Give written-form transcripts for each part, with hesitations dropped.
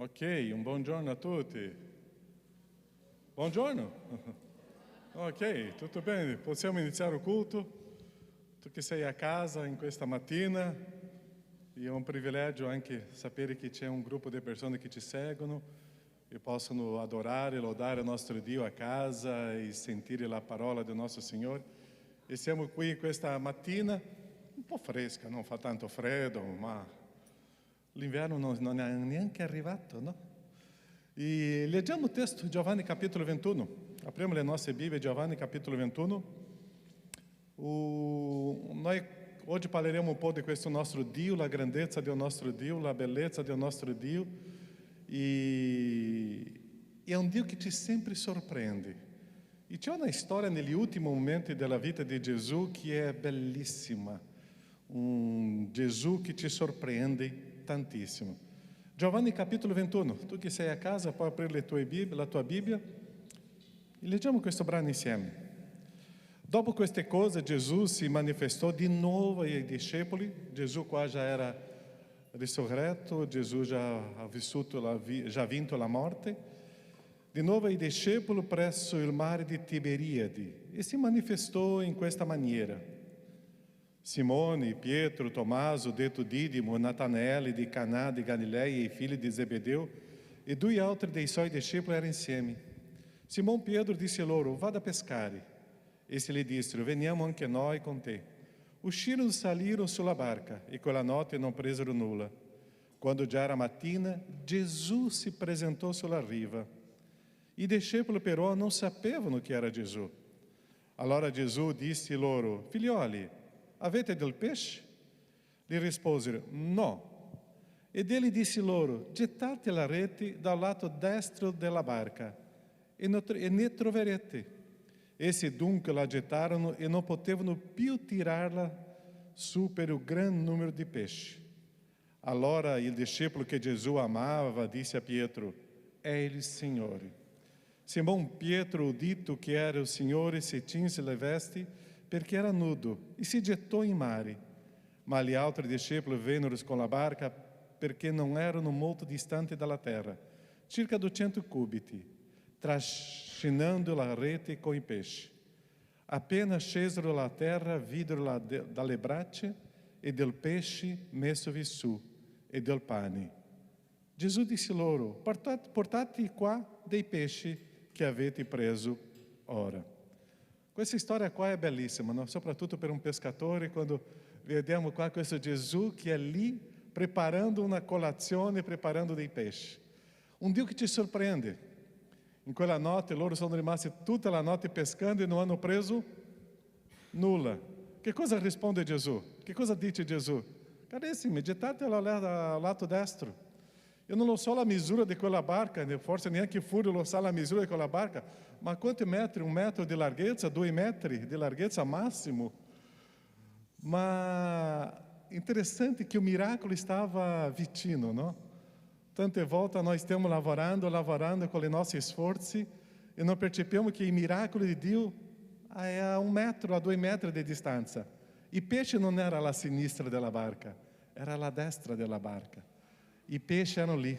Ok, un buongiorno a tutti. Buongiorno. Ok, tutto bene? Possiamo iniziare il culto? Tu che sei a casa in questa mattina, e è un privilegio anche sapere che c'è un gruppo di persone che ci seguono e possono adorare e lodare il nostro Dio a casa e sentire la parola del nostro Signore. E siamo qui questa mattina, un po' fresca, non fa tanto freddo, ma l'inverno non è neanche arrivato, no? E leggiamo il testo, Giovanni capitolo 21. Apriamo le nostre Bibbie, Giovanni capitolo 21. Noi oggi parleremo un po' di questo nostro Dio, la grandezza del nostro Dio, la bellezza del nostro Dio. E è un Dio che ci sempre sorprende. E c'è una storia negli ultimi momenti della vita di Gesù che è bellissima. Un Gesù che ci sorprende tantissimo. Giovanni capitolo 21, tu che sei a casa puoi aprire la tua Bibbia e leggiamo questo brano insieme. Dopo queste cose Gesù si manifestò di nuovo ai discepoli. Gesù qua già era risorretto, Gesù già ha già vinto la morte. Di nuovo ai discepoli presso il mare di Tiberiadi e si manifestò in questa maniera. Simone, Pietro, Tommaso, detto Didimo, Natanaele di Canà di Galileia e filho di Zebedeu, e due altri dei suoi discepoli erano insieme. Simon Pietro disse loro, vada a pescare. Essi lhe dissero, veniamo anche noi con te. Uscirono e salirono sulla barca, e quella notte non presero nulla. Quando già era mattina, Gesù si presentò sulla riva. I discepoli però non sapevano che era Gesù. Allora Gesù disse loro, figlioli, avete del pesce? Gli risposero, no. Ed egli disse loro, gettate la rete dal lato destro della barca e ne troverete. Essi dunque la gettarono e non potevano più tirarla su per il gran numero di pesci. Allora il discepolo che Gesù amava disse a Pietro, è il Signore. Simon Pietro, udito che era il Signore, si cinse le vesti perché era nudo e si gettò in mare. Ma gli altri discepoli vennero con la barca perché non erano molto distanti dalla terra, circa 200 cubiti, trascinando la rete con i pesci. Appena scesero alla terra, videro dalle braccia e del pesce messovi su e del pane. Gesù disse loro, portate qua dei pesci che avete preso ora. Questa storia qua è bellissima, no? Soprattutto per un pescatore, quando vediamo qua questo Gesù che è lì preparando una colazione, preparando dei pesci. Un Dio che ti sorprende. In quella notte loro sono rimasti tutta la notte pescando e non hanno preso nulla. Che cosa risponde Gesù? Che cosa dice Gesù? Carissimi, gettatela al lato destro. Eu não so a misura de quella barca, forse neanche Fúrio lo sa la misura di quella barca, ma quanti metri? 1 metro di larghezza, 2 metri di larghezza massimo. Ma interessante che o miracolo estava vicino, no? Tante volte noi stiamo lavorando con i nostri sforzi e non percepiamo che il miracolo di Dio è a 1 metro, a 2 metri di distanza. Il pesce non era alla sinistra della barca, era alla destra della barca. I pesci erano lì.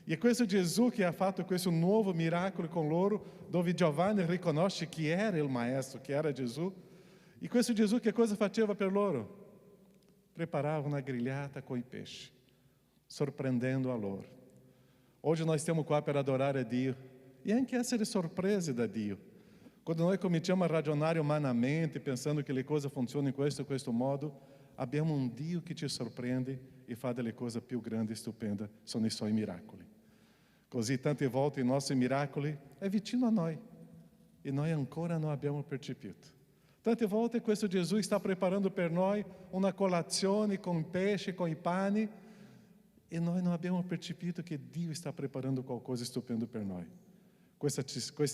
E questo Gesù che ha fatto questo nuovo miracolo con loro, dove Giovanni riconosce chi era il maestro, che era Gesù. E questo Gesù che cosa faceva per loro? Preparava una grigliata com i pesci, sorprendendo a loro. Hoje nós stiamo qua per adorare a Dio e anche essere sorpresi da Dio. Quando noi cominciamo a ragionare umanamente, pensando che le cose funzionano in questo modo, abbiamo un Dio che ci sorprende e fa delle cose più grandi e stupende, sono i suoi miracoli. Così tante volte i nostri miracoli è vicino a noi e noi ancora non abbiamo percepito. Tante volte questo Gesù sta preparando per noi una colazione con pesce, con i pani e noi non abbiamo percepito che Dio sta preparando qualcosa stupendo per noi. Questa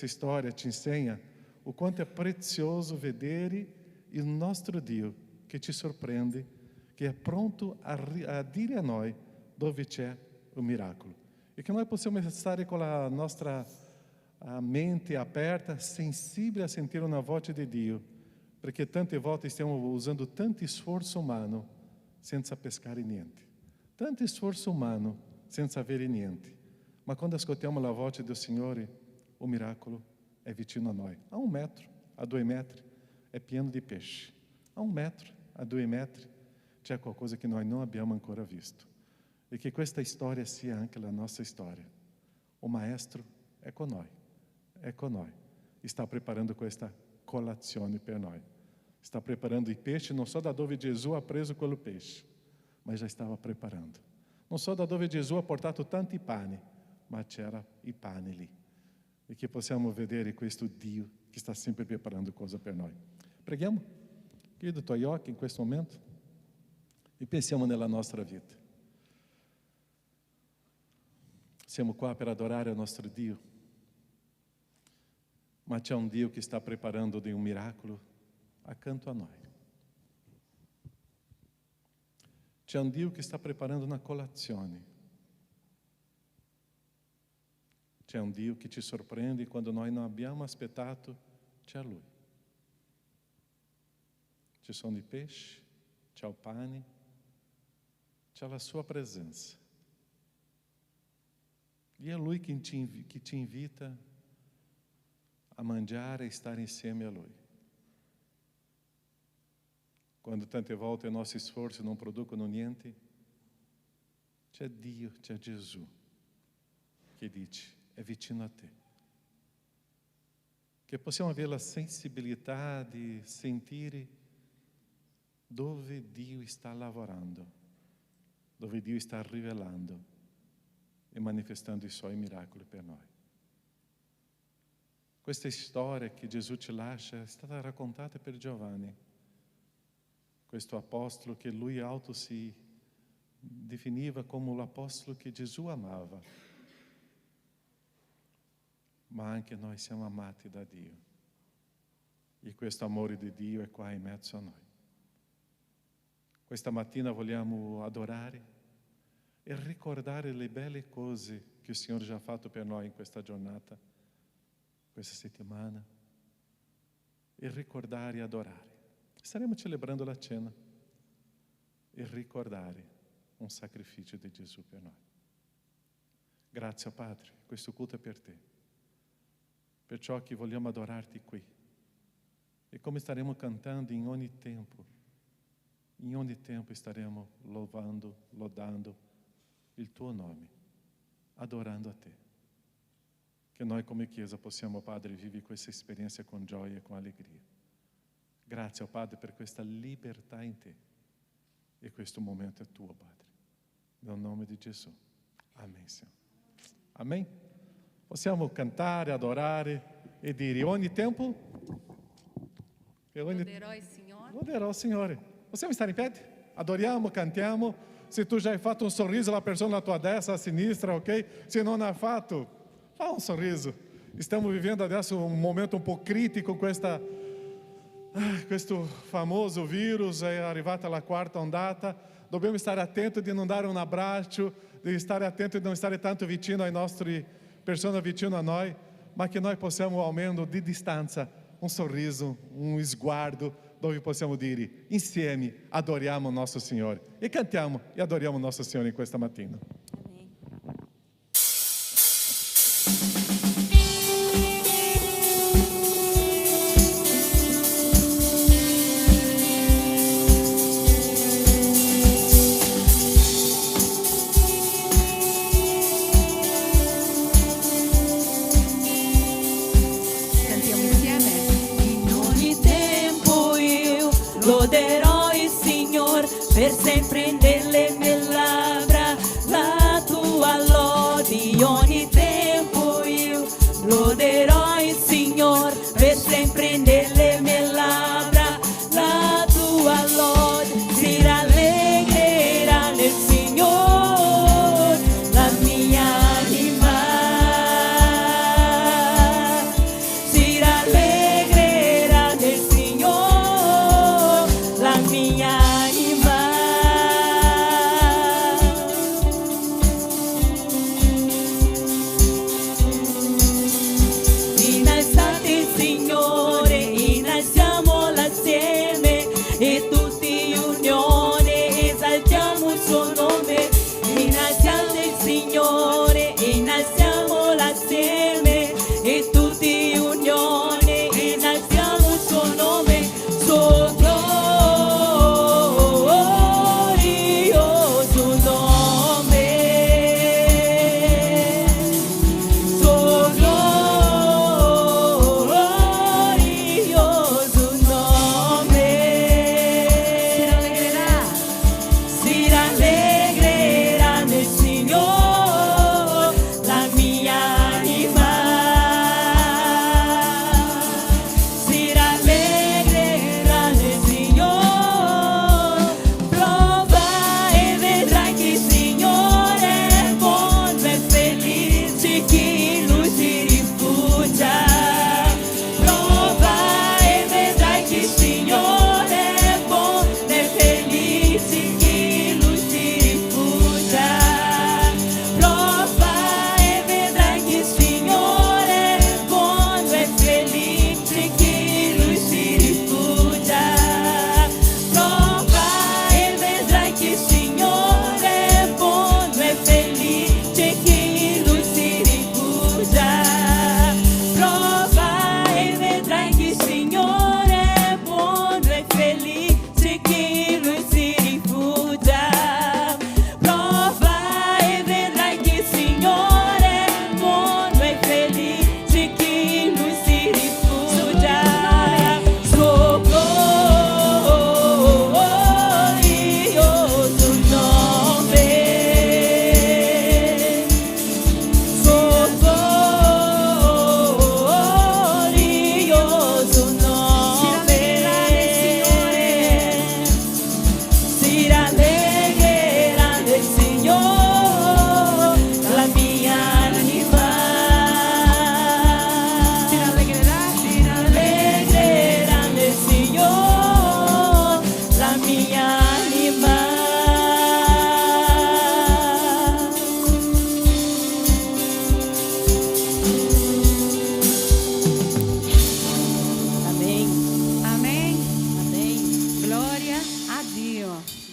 storia ci insegna o quanto è prezioso vedere il nostro Dio che ci sorprende, che è pronto a dire a noi dove c'è il miracolo. E che noi possiamo stare con la nostra mente aperta, sensibile a sentire una voce di Dio, perché tante volte stiamo usando tanto sforzo umano senza pescare niente. Tanto sforzo umano senza avere niente. Ma quando ascoltiamo la voce del Signore, o miracolo è vicino a noi. A 1 metro, a 2 metri, è pieno di pesci. A 1 metro, a 2 metri, c'è qualcosa che noi non abbiamo ancora visto. E che questa storia sia anche la nostra storia. O Maestro è con noi, è con noi. Sta preparando questa colazione per noi. Sta preparando i pesci, non so da dove Gesù ha preso quello pesce, ma já stava preparando. Non so da dove Gesù ha portato tanti pani, ma c'era i pani lì. E che possiamo vedere questo Dio che sta sempre preparando cose per noi. Preghiamo? Chiude i tuoi occhi in questo momento e pensiamo nella nostra vita. Siamo qua per adorare il nostro Dio, ma c'è un Dio che sta preparando di un miracolo accanto a noi. C'è un Dio che sta preparando una colazione. C'è un Dio che ci sorprende quando noi non abbiamo aspettato, c'è Lui. Ci sono i pesci, c'è il pane, c'è la sua presenza. E è Lui che ti invita a mangiare e stare insieme a Lui. Quando tante volte i nostri sforzi non producono niente, c'è Dio, c'è Gesù che dice, è vicino a te. Che possiamo avere la sensibilità di sentire dove Dio sta lavorando, dove Dio sta rivelando e manifestando i suoi miracoli per noi. Questa storia che Gesù ci lascia è stata raccontata per Giovanni, questo apostolo che lui auto si definiva come l'apostolo che Gesù amava. Ma anche noi siamo amati da Dio. E questo amore di Dio è qua in mezzo a noi. Questa mattina vogliamo adorare e ricordare le belle cose che il Signore già ha fatto per noi in questa giornata, questa settimana, e ricordare e adorare. Staremo celebrando la cena e ricordare un sacrificio di Gesù per noi. Grazie, Padre, questo culto è per te. Perciò che vogliamo adorarti qui. E come staremo cantando in ogni tempo staremo louvando, lodando il tuo nome, adorando a te. Che noi come Chiesa possiamo, Padre, vivere questa esperienza con gioia e con allegria. Grazie, Padre, per questa libertà in te. E questo momento è tuo, Padre. Nel nome di Gesù. Amen, Signore. Amen. Possiamo cantare, adorare e dire ogni tempo. Loderò il Signore. Loderò il Signore. Possiamo stare in piedi? Adoriamo, cantiamo. Se tu já hai fatto un sorriso alla persona alla tua destra, a sinistra, ok? Se non hai fatto, fa un sorriso. Stiamo vivendo adesso un momento un po' critico, questo famoso vírus è arrivato alla 4ª ondata. Dobbiamo stare attenti di non dare un abbraccio, di stare attenti di non stare tanto vicino ai nostri persone vicino a noi, ma che noi possiamo almeno di distanza un sorriso, un sguardo, dove possiamo dire insieme adoriamo il nostro Signore e cantiamo e adoriamo il nostro Signore in questa mattina. Loderò il Signore per sempre nelle mie labbra, la tua lode ogni tempo io loderò il Signore per sempre nelle mie labbra, la tua lode si rallegrerà nel Signore, la mia anima si rallegrerà nel Signore, la mia anima. Innalzate il Signore, innalziamolo assieme e tutti in unione esaltiamo il suo nome. Innalziate il Signore, innalziamo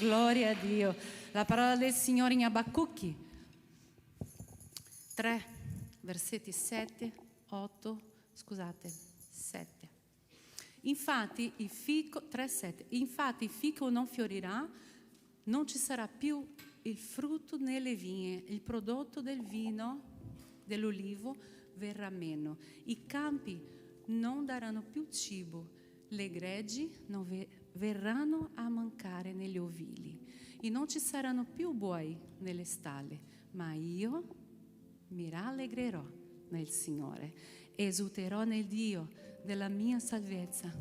Gloria a Dio. La parola del Signore in Abacuchi 3, versetti 7. Infatti il fico, 3,7. Infatti il fico non fiorirà, non ci sarà più il frutto nelle vigne, il prodotto del vino, dell'olivo verrà meno. I campi non daranno più cibo, le greggi non verranno a mancare negli ovili e non ci saranno più buoi nelle stalle, ma io mi rallegrerò nel Signore, esulterò nel Dio della mia salvezza.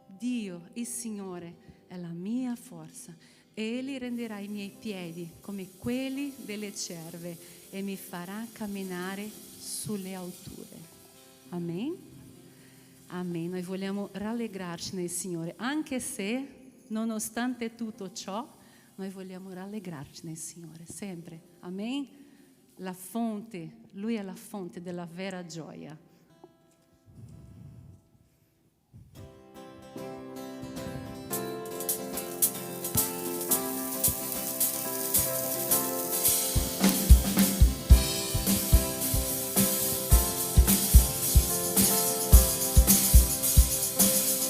Dio, il Signore, è la mia forza. Egli renderà i miei piedi come quelli delle cerve e mi farà camminare sulle alture. Amen? Amen. Noi vogliamo rallegrarci nel Signore, anche se, nonostante tutto ciò, noi vogliamo rallegrarci nel Signore, sempre. Amen? La fonte, Lui è la fonte della vera gioia.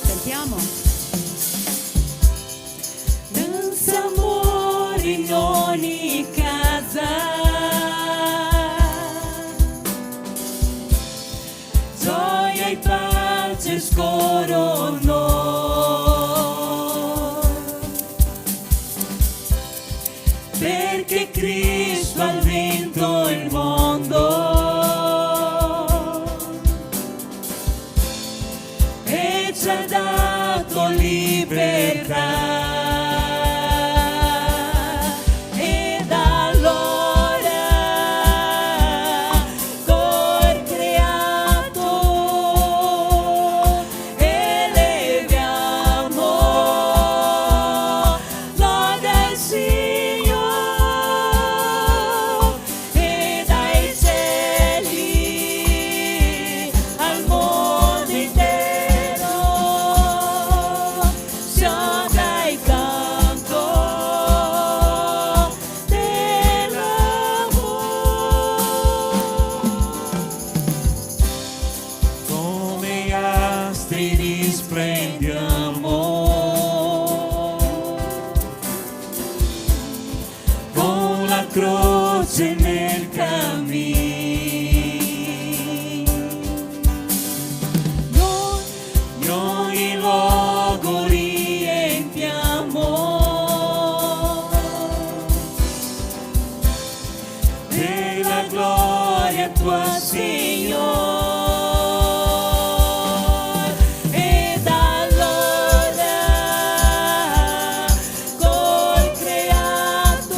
Sentiamo. Danza amore in ogni casa, gioia e pace scorrono, perché Cristo ha vinto il mondo e ci ha dato libertà. Ed allora col creato eleviamo lode al Signore e dai cieli al mondo intero si oda il canto dell'amore. Come astri risplendiamo con la croce nel cammino. Noi ogni luogo riempiamo della gloria tua, Signore. Ed allora col creato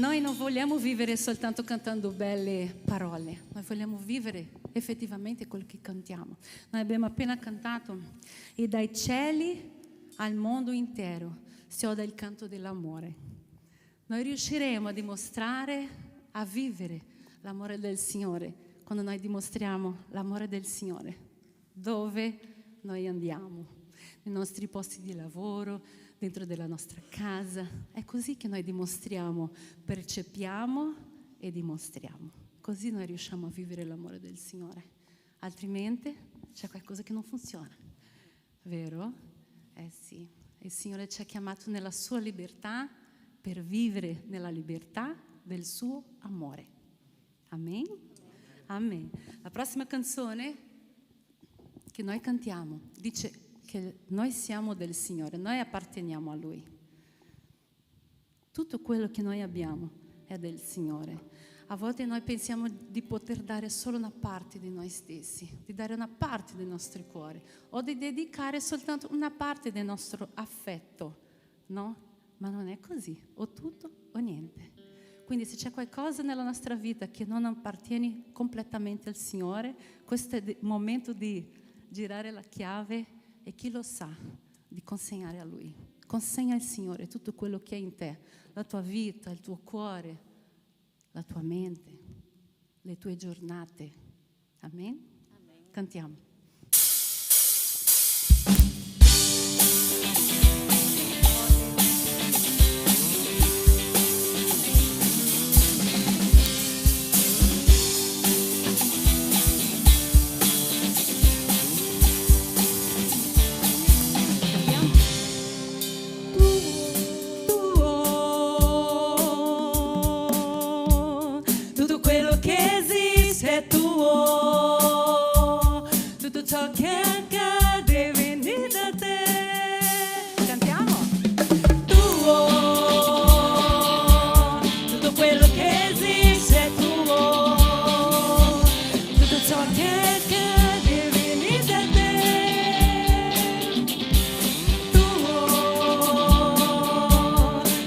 Noi non vogliamo vivere soltanto cantando belle parole, noi vogliamo vivere effettivamente quello che cantiamo. Noi abbiamo appena cantato e dai cieli al mondo intero si oda il canto dell'amore. Noi riusciremo a dimostrare, a vivere l'amore del Signore quando noi dimostriamo l'amore del Signore dove noi andiamo, nei nostri posti di lavoro, dentro della nostra casa. È così che noi dimostriamo, percepiamo e dimostriamo. Così noi riusciamo a vivere l'amore del Signore. Altrimenti c'è qualcosa che non funziona. Vero? Sì. Il Signore ci ha chiamato nella sua libertà per vivere nella libertà del suo amore. Amen? Amen. La prossima canzone che noi cantiamo dice che noi siamo del Signore, noi apparteniamo a Lui. Tutto quello che noi abbiamo è del Signore. A volte noi pensiamo di poter dare solo una parte di noi stessi, di dare una parte del nostro cuore o di dedicare soltanto una parte del nostro affetto, no? Ma non è così, o tutto o niente. Quindi se c'è qualcosa nella nostra vita che non appartiene completamente al Signore, questo è il momento di girare la chiave e chi lo sa di consegnare a Lui. Consegna al Signore tutto quello che è in te, la tua vita, il tuo cuore, la tua mente, le tue giornate. Amen? Amen. Cantiamo. Tutto quello che esiste è tuo, tutto ciò che accade viene da te. Cantiamo. Tuo, tutto quello che esiste è tuo, tutto ciò che accade viene da te. Tuo,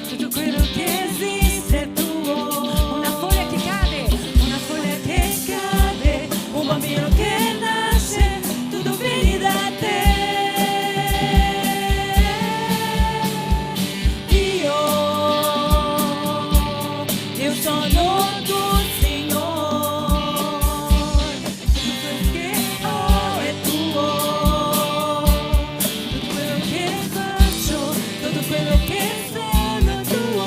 tutto quello che esiste è tuo. Una foglia che cade. Una foglia che cade, un bambino che nasce, tutto viene da te. Io sono tuo Signore, tutto quello che ho è tuo, tutto quello che faccio, tutto quello che sono è tuo.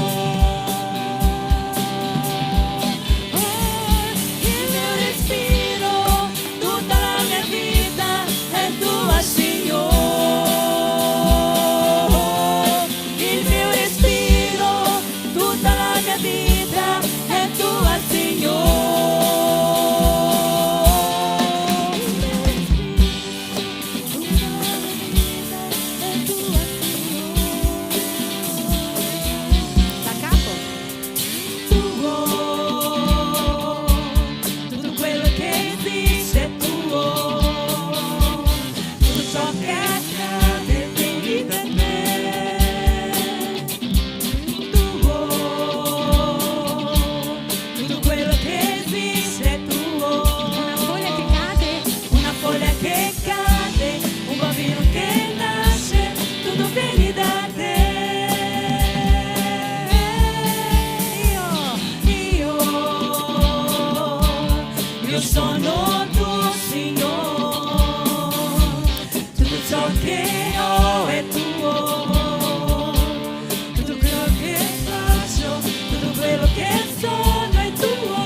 Il mio respiro, tutta la mia vita è tua, Signore. Il mio respiro, tutta la mia vita è tua, Signore. Il mio respiro, tutta la mia vita è tua, Signore. Da capo. Tuo, tutto quello che esiste è tuo, tutto ciò che accade viene da te. Tuo, tutto quello che esiste è tuo. Una foglia che cade. Una foglia che cade, un bambino che nasce, tutto viene da te. Io sono tuo Signore, tutto ciò che ho è tuo, tutto quello che faccio, tutto quello che sono è tuo.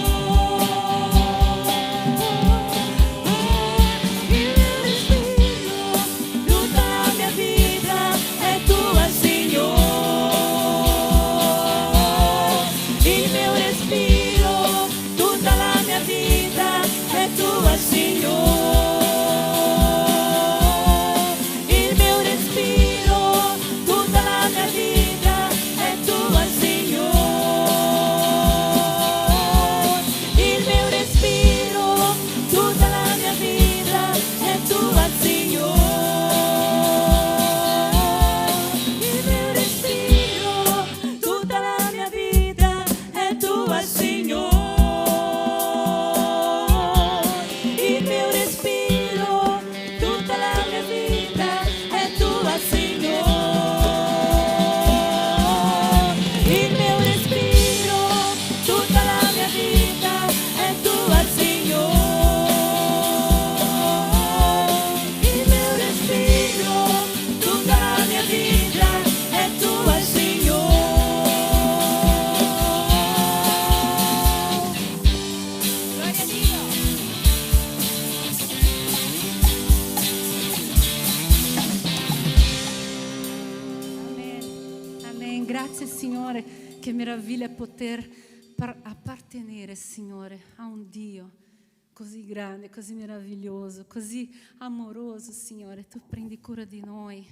Il mio respiro, tutta la mia vita è tua, Signore. Il mio respiro, tutta la mia vita è tua, Signore. Grazie Signore, che meraviglia poter appartenere, Signore, a un Dio così grande, così meraviglioso, così amoroso, Signore. Tu prendi cura di noi,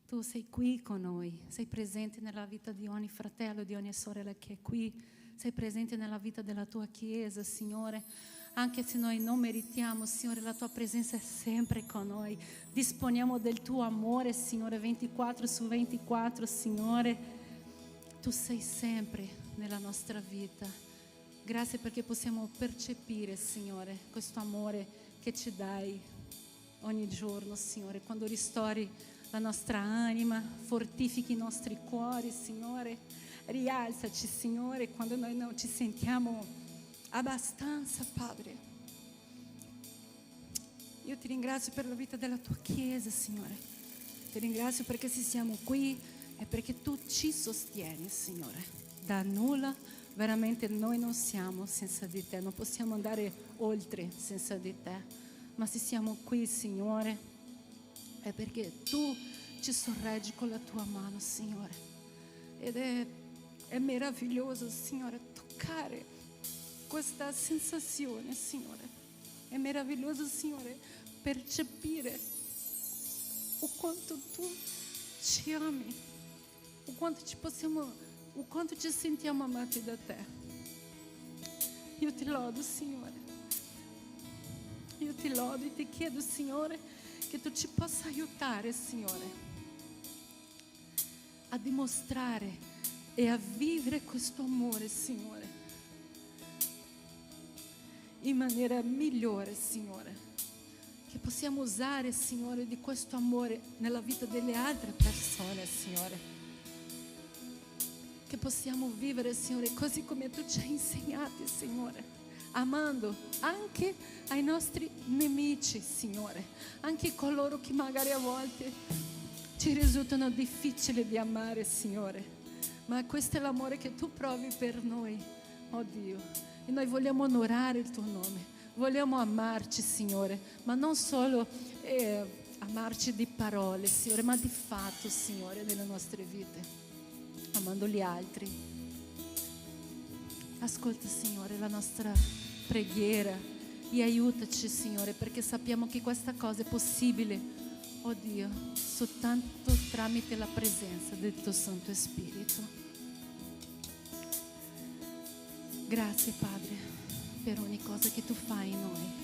tu sei qui con noi, sei presente nella vita di ogni fratello, di ogni sorella che è qui, sei presente nella vita della tua Chiesa, Signore. Anche se noi non meritiamo, Signore, la tua presenza è sempre con noi. Disponiamo del tuo amore, Signore, 24/24, Signore. Tu sei sempre nella nostra vita. Grazie perché possiamo percepire, Signore, questo amore che ci dai ogni giorno, Signore. Quando ristori la nostra anima, fortifichi i nostri cuori, Signore. Rialzaci, Signore, quando noi non ci sentiamo abbastanza, Padre. Io ti ringrazio per la vita della tua Chiesa, Signore. Ti ringrazio perché se siamo qui è perché tu ci sostieni, Signore. Da nulla veramente noi non siamo senza di te, non possiamo andare oltre senza di te. Ma se siamo qui, Signore, è perché tu ci sorreggi con la tua mano, Signore. Ed è meraviglioso, Signore, toccare questa sensazione, Signore. È meraviglioso, Signore, percepire o quanto tu ci ami, o quanto ci sentiamo amati da te. Io ti lodo, Signore. Io ti lodo e ti chiedo, Signore, che tu ci possa aiutare, Signore, a dimostrare e a vivere questo amore, Signore, in maniera migliore, Signore. Che possiamo usare, Signore, di questo amore nella vita delle altre persone, Signore. Che possiamo vivere, Signore, così come tu ci hai insegnato, Signore, amando anche ai nostri nemici, Signore, anche coloro che magari a volte ci risultano difficili di amare, Signore. Ma questo è l'amore che tu provi per noi, oh Dio. E noi vogliamo onorare il tuo nome, vogliamo amarci, Signore, ma non solo amarci di parole, Signore, ma di fatto, Signore, nelle nostre vite, amando gli altri. Ascolta, Signore, la nostra preghiera e aiutaci, Signore, perché sappiamo che questa cosa è possibile, oh Dio, soltanto tramite la presenza del tuo Santo Spirito. Grazie, Padre, per ogni cosa che tu fai in noi.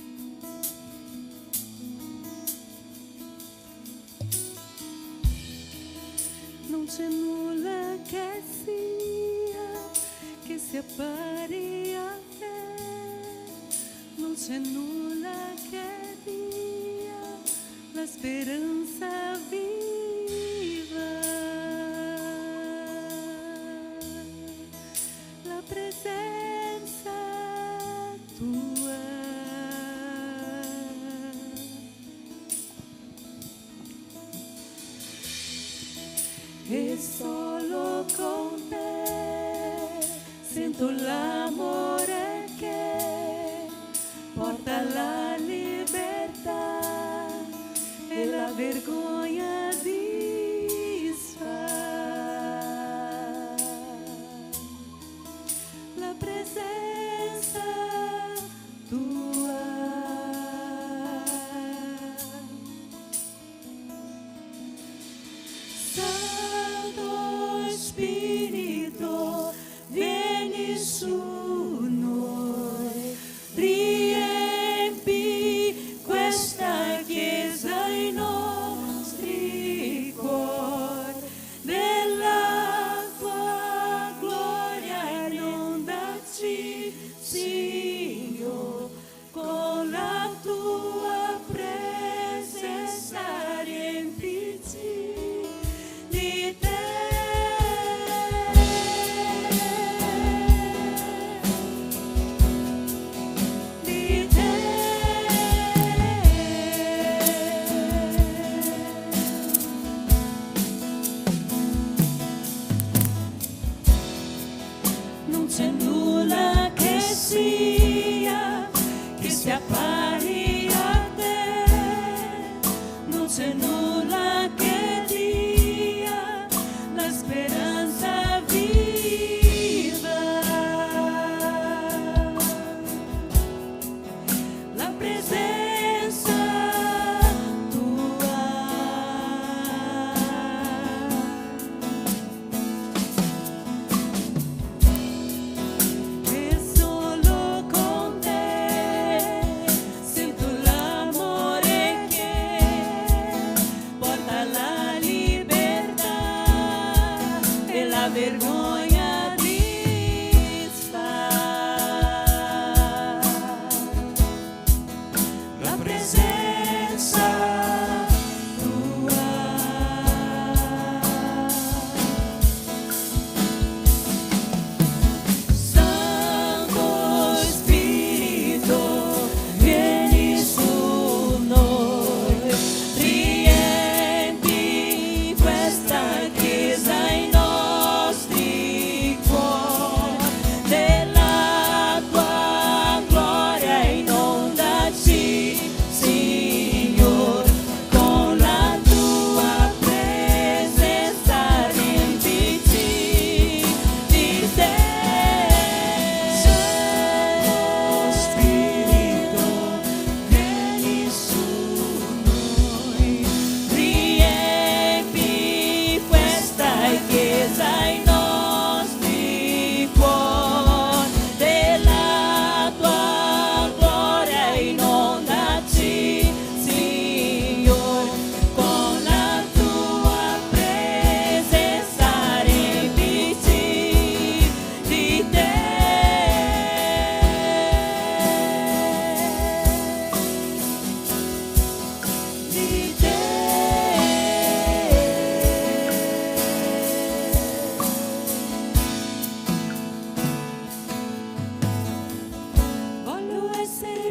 Non c'è nulla che sia pari a te, non c'è nulla che dia la speranza viva, la presenza tua. E solo con te sento l'amore che porta la libertà e la vergogna disfa. La presenza tua. Santo Spirito, vieni su noi, riempi questa chiesa i nostri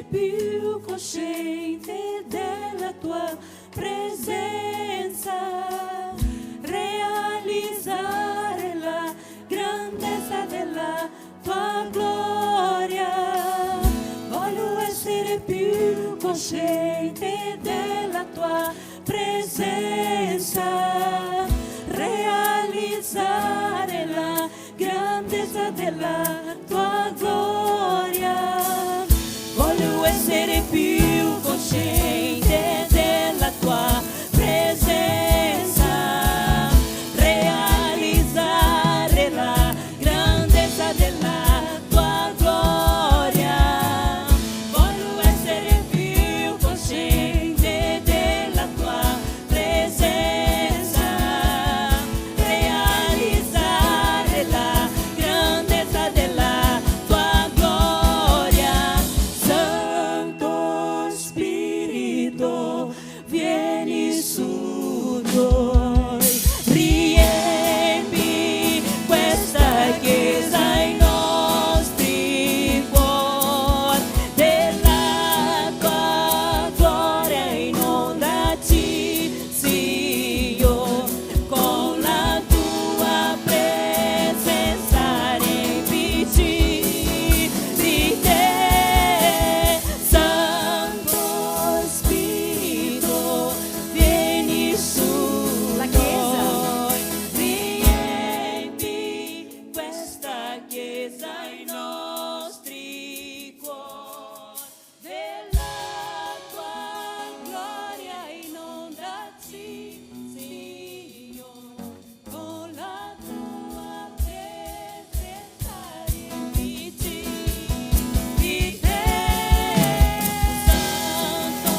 più cosciente della tua presenza, realizzare la grandezza della tua gloria. Voglio essere più cosciente della tua presenza, realizzare la grandezza della tua gloria. Voglio essere più cosciente della tua presenza, realizzare la grandezza della tua gloria. Voglio essere più cosciente della tua presenza, realizzare la grandezza della tua gloria. Santo Spirito, vieni su noi, riempi questa chiesa, i nostri cuori, della tua gloria inondaci, Signore, con la tua presenza riempici di te. Santo Spirito, vieni su La Chiesa. noi, riempi questa chiesa, i nostri cuori, della tua gloria inondaci, Signore, con la tua presenza riempici di te. Santo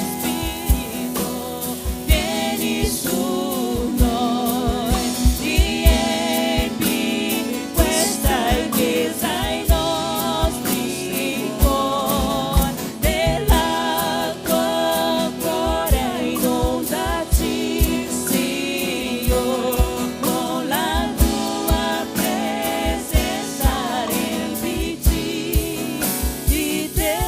Spirito, vieni su noi, riempi questa chiesa, i nostri cuori, della tua gloria inondaci, Signore, con la tua presenza riempici di te.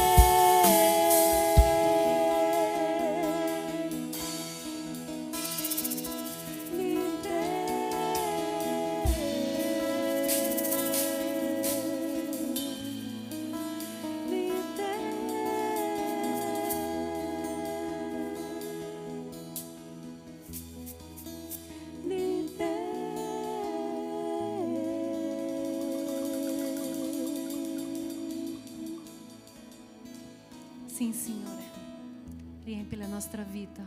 Sim, Signore, riempi la nostra vita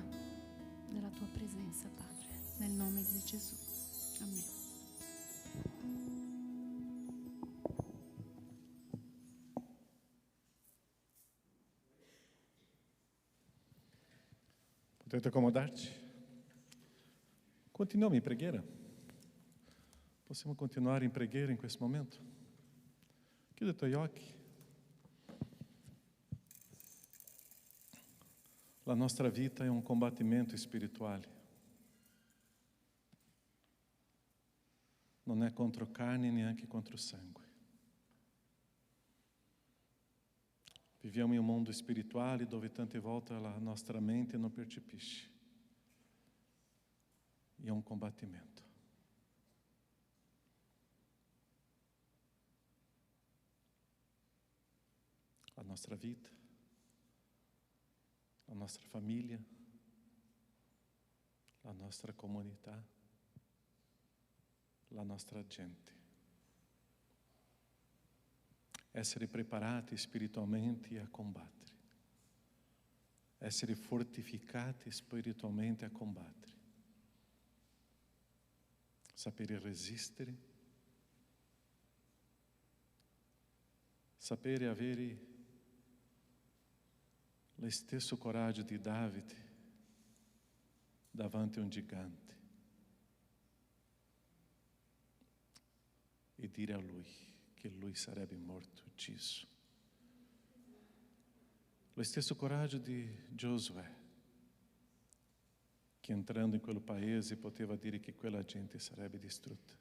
della tua presenza, Padre, nel nome di Gesù. Amen. Potete accomodarci? Continuiamo in preghiera. Possiamo continuare in preghiera in questo momento? Chiudi i tuoi occhi. La nostra vita è un combattimento spirituale. Non è contro carne neanche contro sangue. Viviamo in un mondo spirituale dove tante volte la nostra mente non percepisce. E è un combattimento. La nostra vita, la nostra famiglia, la nostra comunità, la nostra gente. Essere preparati spiritualmente a combattere. Essere fortificati spiritualmente a combattere. Sapere resistere. Sapere avere lo stesso coraggio di Davide davanti a un gigante e dire a lui che lui sarebbe morto, ucciso. Lo stesso coraggio di Giosuè, che entrando in quel paese poteva dire che quella gente sarebbe distrutta.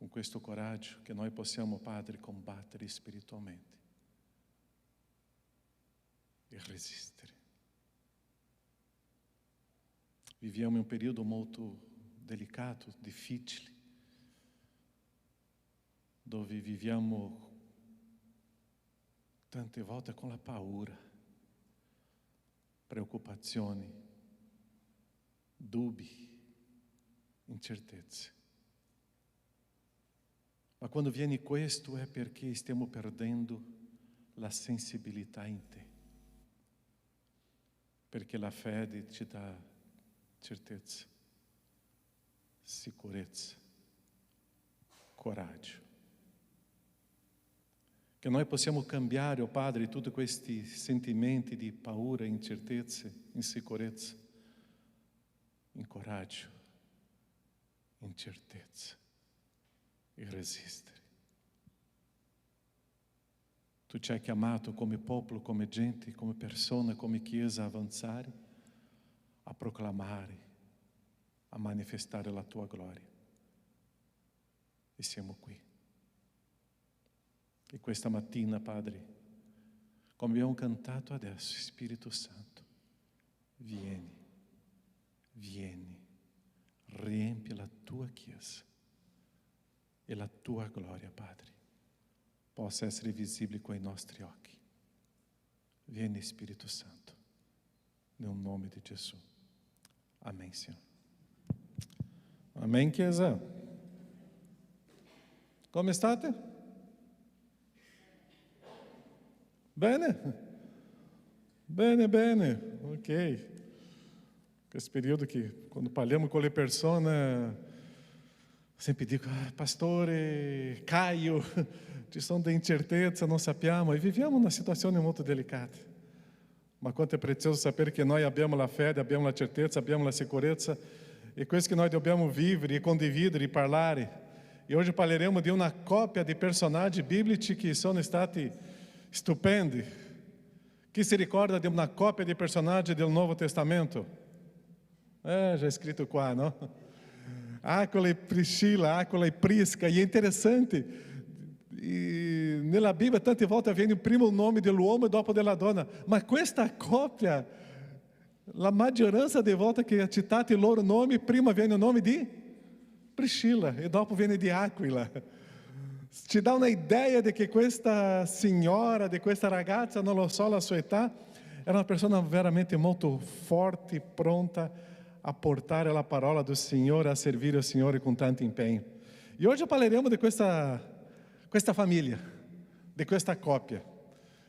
con questo coraggio, che noi possiamo, Padre, combattere spiritualmente e resistere. Viviamo in un periodo molto delicato, difficile, dove viviamo tante volte con la paura, preoccupazioni, dubbi, incertezze. Ma quando viene questo è perché stiamo perdendo la sensibilità in te. Perché la fede ci dà certezza, sicurezza, coraggio. Che noi possiamo cambiare, oh Padre, tutti questi sentimenti di paura, incertezze, insicurezza, in coraggio, in certezza e resistere. Tu ci hai chiamato come popolo, come gente, come persona, come Chiesa a avanzare, a proclamare, a manifestare la tua gloria. E siamo qui. E questa mattina, Padre, come abbiamo cantato adesso, Spirito Santo, vieni, vieni, riempi la tua Chiesa e la tua gloria, Padre, possa essere visibile con i nostri occhi. Vieni, Spirito Santo, nel nome di Gesù. Amém, Senhor. Amém, Chiesa. Come state? Bene? Bene, bene, ok. Questo periodo che quando parliamo con le persone sempre dico, pastore, Caio, ci sono delle incertezze, non sappiamo, e viviamo una situazione molto delicata. Ma quanto è prezioso sapere che noi abbiamo la fede, abbiamo la certezza, abbiamo la sicurezza, e questo che noi dobbiamo vivere, e condividere, e parlare. E oggi parleremo di una coppia di personaggi biblici che sono stati stupendi. Chi si ricorda di una coppia di personaggi del Nuovo Testamento? Já è scritto qua, no? Áquila e Priscila, Áquila e Prisca. E é interessante, nella Bibbia tante volte viene prima il nome dell'uomo e dopo della donna, ma questa coppia, la maggioranza delle volte che è citato il loro nome, prima viene il nome di Priscila e dopo viene di Áquila. Ci dà un'idea di che questa signora, di questa ragazza, non lo so la sua età, era una persona veramente molto forte, pronta a portare la parola do Signore, a servire o Signore con tanto impegno. E hoje parleremo di questa famiglia, di questa coppia.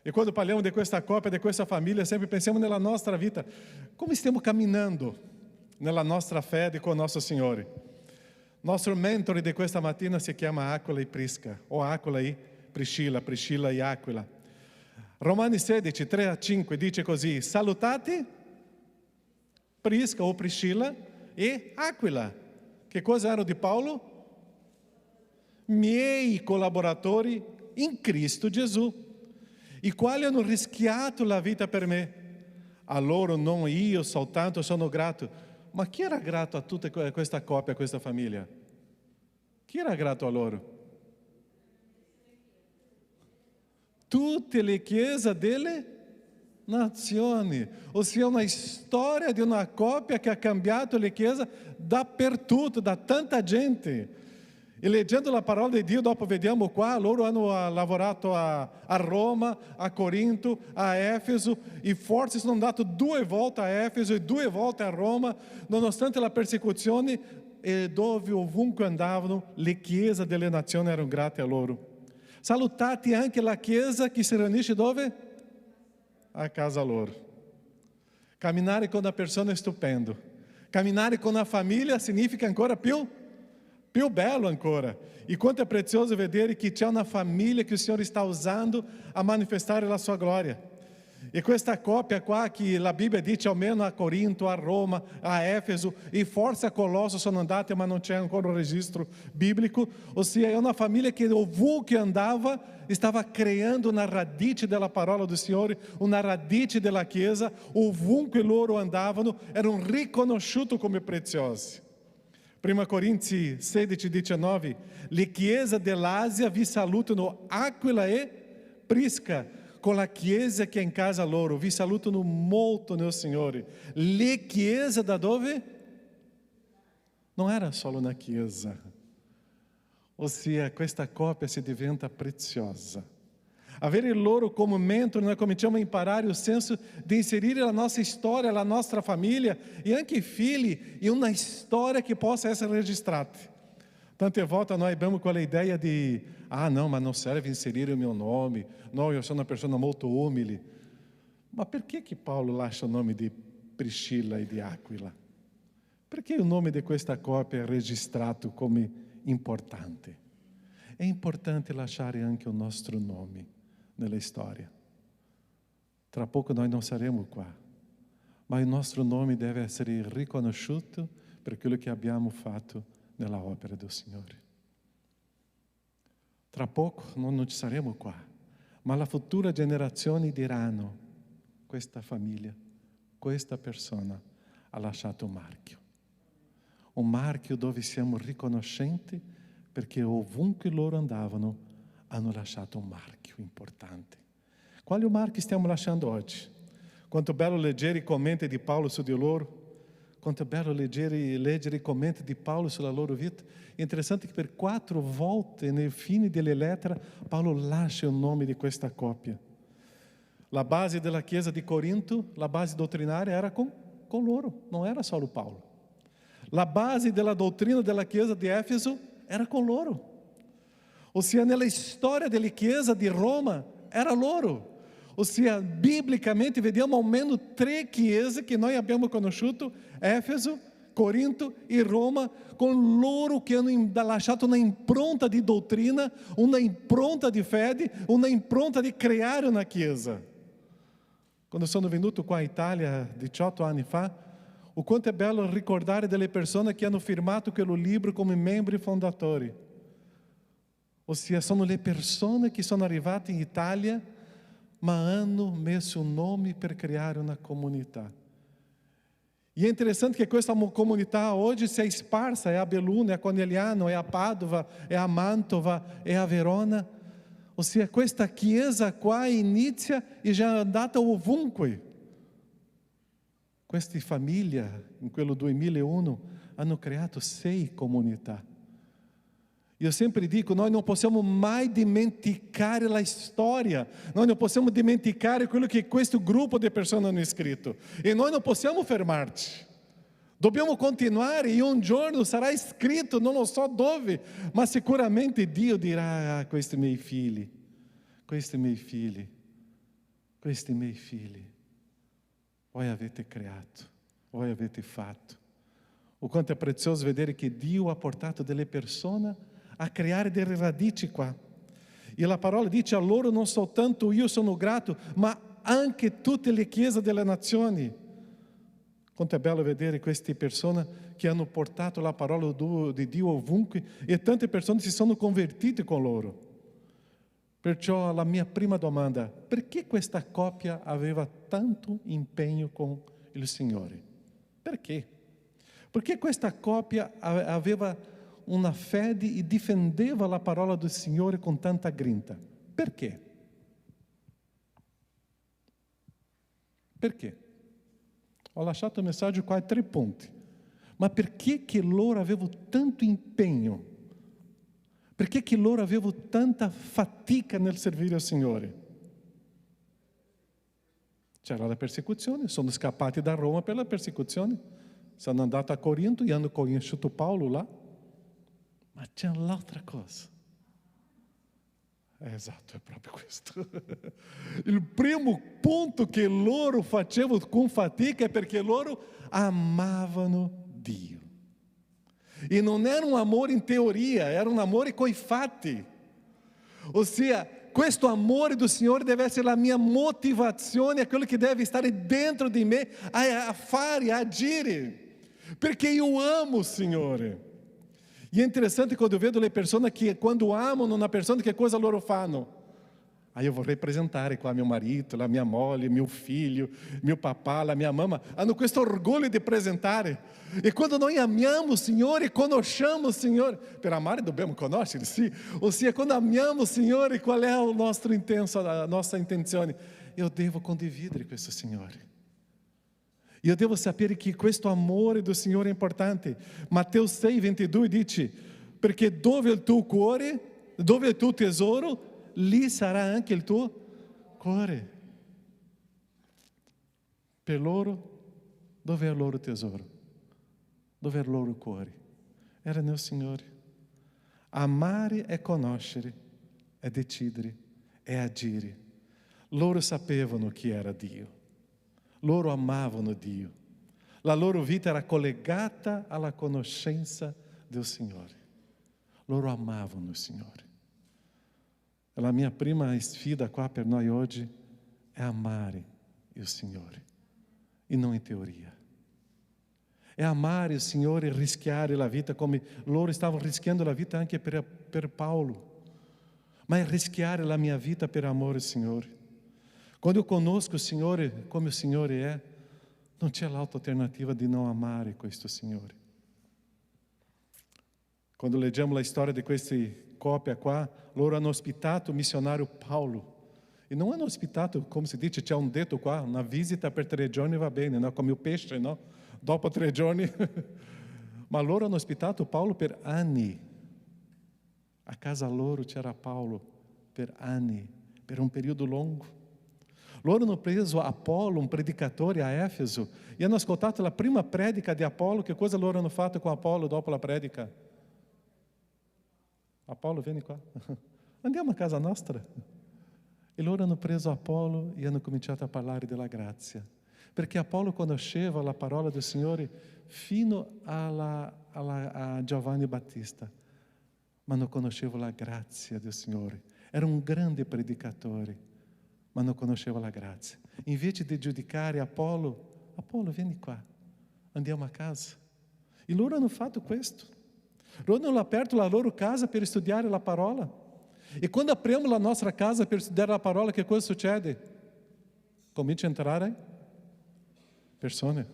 E quando parliamo di questa coppia, di questa famiglia, sempre pensiamo nella nostra vita, come stiamo camminando nella nostra fede con il nostro Signore. Nostro mentore di questa mattina si chiama Áquila e Prisca, o Áquila e Priscila, Priscila e Áquila. Romani 16, 3-5 dice così: salutate Prisca o Priscila e Áquila. Che cosa erano di Paolo? Miei collaboratori in Cristo Gesù, i quali hanno rischiato la vita per me. A loro non io soltanto sono grato. Ma chi era grato a tutta questa coppia, a questa famiglia? Chi era grato a loro? Tutte le chiese delle nazioni, ossia una storia di una coppia che ha cambiato le chiese dappertutto, da tanta gente. E leggendo la parola di Dio, dopo vediamo qua, loro hanno lavorato a Roma, a Corinto, a Efeso, e forse sono andato 2 volte a Efeso e 2 volte a Roma, nonostante la persecuzione, e dove ovunque andavano, le chiese delle nazioni erano grate a loro. Salutate anche la chiesa che si riunisce dove? A casa loro. Camminare con una persona è stupendo. Camminare con una famiglia significa ancora più bello ancora. E quanto è prezioso vedere che c'è una famiglia che il Signore sta usando a manifestare la sua gloria. E questa coppia qua che la Bibbia dice almeno a Corinto, a Roma, a Efeso e forse a Colosso sono andate, ma non c'è ancora un registro biblico. Ossia è una famiglia che ovunque andava stava creando una radice della parola del Signore, una radice della Chiesa. Ovunque loro andavano erano riconosciuti come preziosi. 1 Corinzi 16:19, le chiese dell'Asia vi salutano Aquila e Prisca, con la chiesa che è in casa loro, vi salutano molto nel Signore. Le chiese da dove? Non era solo una chiesa. Ossia, questa coppia si diventa preziosa. Avere loro come mentore, noi cominciamo a imparare il senso di inserire la nostra storia, la nostra famiglia e anche i figli in una storia che possa essere registrata. Tante volte noi abbiamo quella idea di, não, ma non serve inserire il mio nome, no, io sono una persona molto umile. Ma perché che Paolo lascia il nome di Priscilla e di Aquila? Perché il nome di questa coppia è registrato come importante? È importante lasciare anche il nostro nome nella storia. Tra poco noi non saremo qua, ma il nostro nome deve essere riconosciuto per quello che abbiamo fatto nella opera del Signore. Tra poco non ci saremo qua, ma le future generazioni diranno: questa famiglia, questa persona ha lasciato un marchio dove siamo riconoscenti perché ovunque loro andavano hanno lasciato un marchio importante. Quale marchio stiamo lasciando oggi? Quanto bello leggere i commenti di Paolo su di loro. Quanto è bello leggere i commenti di Paolo sulla loro vita. È interessante che per 4 volte nel fine delle lettere Paolo lascia il nome di questa coppia. La base della chiesa di Corinto, la base dottrinaria era con loro, non era solo Paolo. La base della dottrina della chiesa di Efeso era con loro. Ossia, nella storia della chiesa di Roma era loro. Ossia, biblicamente vediamo almeno 3 chiese che noi abbiamo conosciuto: Efeso, Corinto e Roma, con loro che hanno lasciato una impronta di dottrina, una impronta di fede, una impronta di creare una chiesa. Quando sono venuto qua in Italia 18 anni fa, o quanto è bello ricordare delle persone che hanno firmato quello libro come membri fondatori. Ossia, sono le persone che sono arrivate in Italia ma hanno messo un nome per creare una comunità. E è interessante che questa comunità oggi si è sparsa, è a Belluno, è a Conegliano, è a Padova, è a Mantova, è a Verona. Ossia, questa chiesa qua inizia e già è andata ovunque. Queste famiglie, in quello 2001, hanno creato 6 comunità. Io sempre dico, noi non possiamo mai dimenticare la storia, noi non possiamo dimenticare quello che questo gruppo di persone hanno scritto, e noi non possiamo fermarci, dobbiamo continuare, e un giorno sarà scritto, non so dove, ma sicuramente Dio dirà: questi miei figli, questi miei figli, questi miei figli, voi avete creato, voi avete fatto. O quanto è prezioso vedere che Dio ha portato delle persone a creare delle radici qua. E la parola dice: a loro non soltanto io sono grato, ma anche tutte le chiese delle nazioni. Quanto è bello vedere queste persone che hanno portato la parola di Dio ovunque, e tante persone si sono convertite con loro. Perciò la mia prima domanda: perché questa coppia aveva tanto impegno con il Signore? Perché? Perché questa coppia aveva una fede e difendeva la parola del Signore con tanta grinta? Perché? Perché? Ho lasciato il messaggio qua a 3 punti. Ma perché che loro avevano tanto impegno? Perché che loro avevano tanta fatica nel servire il Signore? C'era la persecuzione, sono scappati da Roma per la persecuzione, sono andati a Corinto e hanno conosciuto Paolo là. Ma c'è l'altra cosa. Esatto, è proprio questo. Il primo punto che loro facevano con fatica è perché loro amavano Dio. E non era un amore in teoria, era un amore coi fatti. Ossia, questo amore do Signore deve essere la mia motivazione, è quello che deve stare dentro di me a fare, a agire. Perché io amo il Signore. E è interessante quando eu vedo le persone che quando amano una persona, che cosa loro fanno? Aí eu vou representare qua mio marito, la mia moglie, mio figlio, mio papà, la mia mamma. Hanno questo orgoglio di presentare. E quando noi amiamo il Signore, conosciamo il Signore. Per amare dobbiamo conoscere, sì. Ossia, quando amiamo il Signore, qual è il nostro intenso, a nossa intenzione? Eu devo condividere questo Signore. Io devo sapere che questo amore do Signore è importante. Matteo 6:22 dice: perché dove è il tuo cuore, dove è il tuo tesoro, lì sarà anche il tuo cuore. Per loro, dove è il loro tesoro? Dove è il loro cuore? Era nel Signore. Amare è conoscere, è decidere, è agire. Loro sapevano chi era Dio. Loro amavano Dio. La loro vita era collegata alla conoscenza del Signore. Loro amavano il Signore. La mia prima sfida qua per noi oggi è amare il Signore, e non in teoria. È amare il Signore e rischiare la vita come loro stavano rischiando la vita anche per Paolo. Ma è rischiare la mia vita per amore al Signore. Quando eu conosco il Signore come il Signore è, non c'è l'altra alternativa di non amare questo Signore. Quando leggiamo la storia di questi coppia qua, loro hanno ospitato il missionario Paolo. E non hanno ospitato, come si dice, c'è un detto qua, una visita per 3 giorni va bene, no? Come il pesce, no? Dopo 3 giorni. Ma loro hanno ospitato Paolo per anni. A casa loro c'era Paolo per anni, per un periodo lungo. Loro hanno preso Apollo, un predicatore a Efeso, e hanno ascoltato la prima predica di Apollo. Che cosa loro hanno fatto con Apollo dopo la predica? Apollo, vieni qua. Andiamo a casa nostra. E loro hanno preso Apollo e hanno cominciato a parlare della grazia. Perché Apollo conosceva la parola del Signore fino a Giovanni Battista, ma non conosceva la grazia del Signore. Era un grande predicatore, ma non conosceva la grazia. Invece di giudicare Apollo, vieni qua, andiamo a casa. E loro hanno fatto questo. Loro hanno aperto la loro casa per studiare la parola. E quando apriamo la nostra casa per studiare la parola, che cosa succede? Comincia a entrare persone,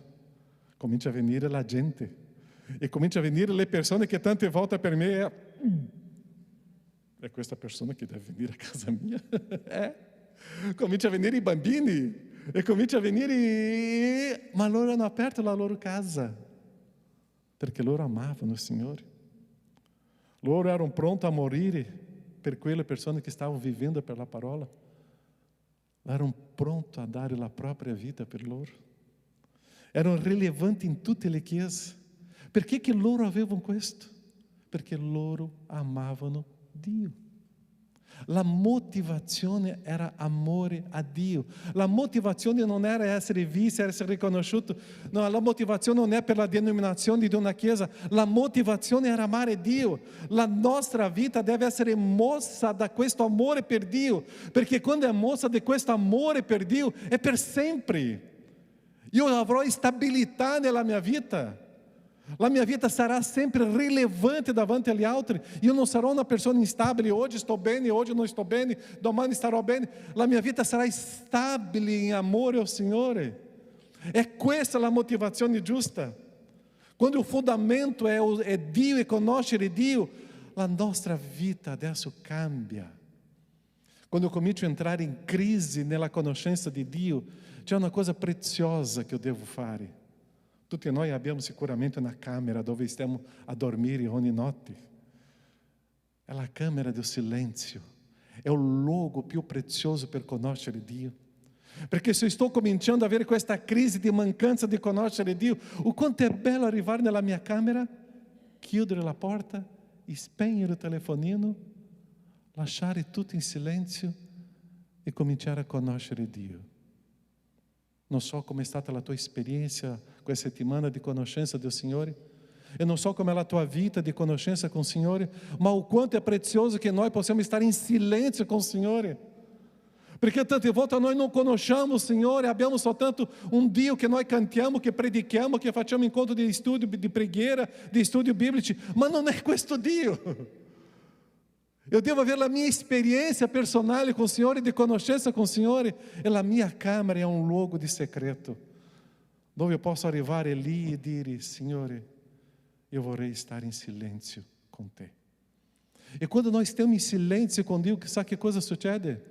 comincia a venire la gente, e comincia a venire le persone che tante volte per me è questa persona che deve venire a casa mia. Comincia a venire i bambini, e comincia a venire, ma loro hanno aperto la loro casa, perché loro amavano il Signore. Loro erano pronti a morire per quelle persone che stavano vivendo per la parola. Erano pronti a dare la propria vita per loro. Erano rilevanti in tutte le chiese. Perché che loro avevano questo? Perché loro amavano Dio. La motivazione era amore a Dio. La motivazione non era essere visto, essere riconosciuto. No, la motivazione non è per la denominazione di una chiesa. La motivazione era amare Dio. La nostra vita deve essere mossa da questo amore per Dio, perché quando è mossa di questo amore per Dio è per sempre. Io avrò stabilità nella mia vita. La mia vita sarà sempre rilevante davanti agli altri. Io non sarò una persona instabile. Oggi sto bene, oggi non sto bene, domani starò bene. La mia vita sarà stabile in amore al Signore. È questa la motivazione giusta. Quando il fondamento è Dio e conoscere Dio, la nostra vita adesso cambia. Quando eu comincio a entrare in crisi nella conoscenza di Dio, c'è una cosa preziosa che io devo fare. Tutti noi abbiamo sicuramente una camera dove stiamo a dormire ogni notte. È la camera del silenzio. È il luogo più prezioso per conoscere Dio. Perché se sto cominciando ad avere questa crisi di mancanza di conoscere Dio, o quanto è bello arrivare nella mia camera, chiudere la porta, spegnere il telefonino, lasciare tutto in silenzio e cominciare a conoscere Dio. Non so come è stata la tua esperienza questa settimana di conoscenza del Signore. Eu non so come è la tua vita di conoscenza con il Signore, ma o quanto è prezioso che noi possiamo stare in silenzio con il Signore. Perché tante volte noi non conosciamo il Signore, abbiamo soltanto un Dio che noi cantiamo, che predichiamo, che facciamo incontro di studio, di preghiera, di studio biblici, ma non è questo Dio. Eu devo avere la mia esperienza personale com o Signore, di conoscenza con il Signore, e la mia camera è un luogo di segreto, dove eu posso arrivare lì e dire: Signore, eu vorrei stare in silenzio con te. E quando nós estamos em silêncio com Deus, sabe que coisa succede?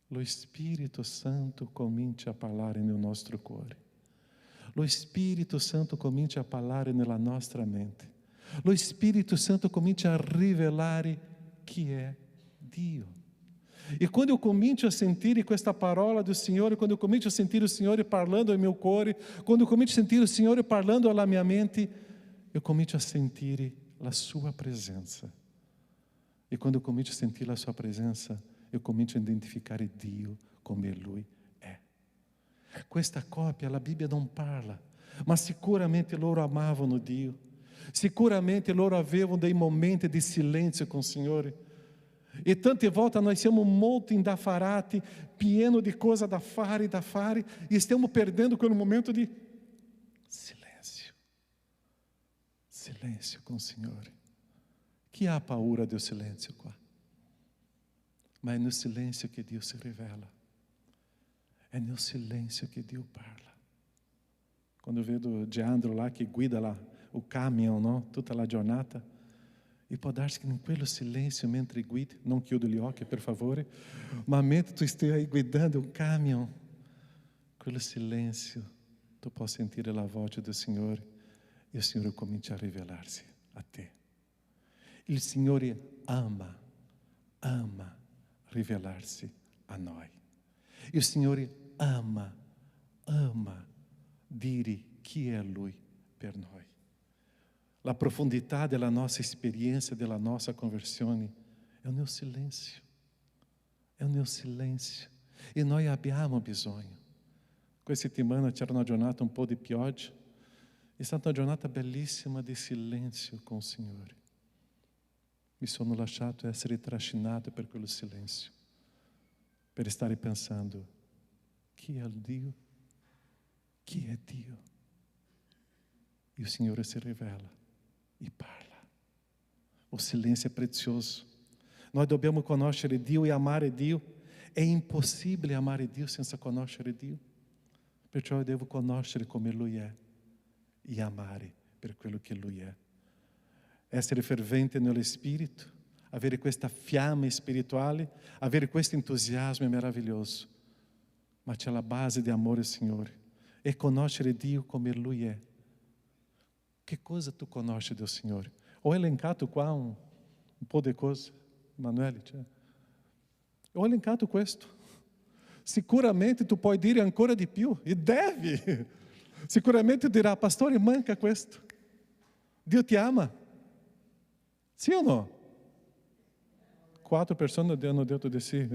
Lo Spirito Santo comincia a parlare nel nostro cuore. Lo Spirito Santo comincia a parlare nella nostra mente. Lo Spirito Santo comincia a rivelare chi è Dio. E quando eu comincio a sentire questa parola do Signore, quando eu comincio a sentire o Signore parlando ao meu cuore, quando eu comincio a sentire o Signore parlando alla mia mente, eu comincio a sentire la sua presença. E quando eu comincio a sentire la sua presença, eu comincio a identificare Dio come Lui è. Questa coppia, la Bibbia non parla, ma sicuramente loro amavano Dio. Sicuramente loro avevano dei momenti di silenzio con il Signore. E tante volte nós siamo molto indaffarati, pieno di cose da fare, e stiamo perdendo quel momento di silêncio. Silêncio com o Signore. Chi ha paura del silêncio qua? Ma è nel silêncio che Dio si rivela. È nel silêncio che Dio parla. Quando eu vedo Geandro lá que guida lá o caminhão, não? Tutta la giornata, e può darsi che in quello silenzio mentre guidi, non chiudo gli occhi per favore, ma mentre tu stai aí guidando un caminhão, quello silenzio, tu puoi sentire la voce del Signore e il Signore comincia a rivelarsi a te. Il Signore ama rivelarsi a noi. Il Signore ama dire chi è Lui per noi. La profondità della nostra esperienza, della nostra conversione, è nel silenzio. È nel silenzio. E noi abbiamo bisogno. Questa settimana c'era una giornata un po' di pioggia. È stata una giornata bellissima di silenzio con il Signore. Mi sono lasciato essere trascinato per quello silenzio, per stare pensando: chi è Dio? Chi è Dio? E il Signore si rivela e parla. O silenzio è prezioso. Noi dobbiamo conoscere Dio e amare Dio. È impossibile amare Dio senza conoscere Dio. Perciò io devo conoscere come Lui è e amare per quello che Lui è. Essere fervente nello Spirito, avere questa fiamma spirituale, avere questo entusiasmo è meraviglioso. Ma c'è la base di amore al Signore. E conoscere Dio come Lui è. Che cosa tu conosci del Signore? Ho elencato qua un po' di cose, Emanuele. Ho elencato questo. Sicuramente tu puoi dire ancora di più, e devi. Sicuramente dirà: pastore, manca questo. Dio ti ama. Sì o no? 4 persone hanno detto di sì.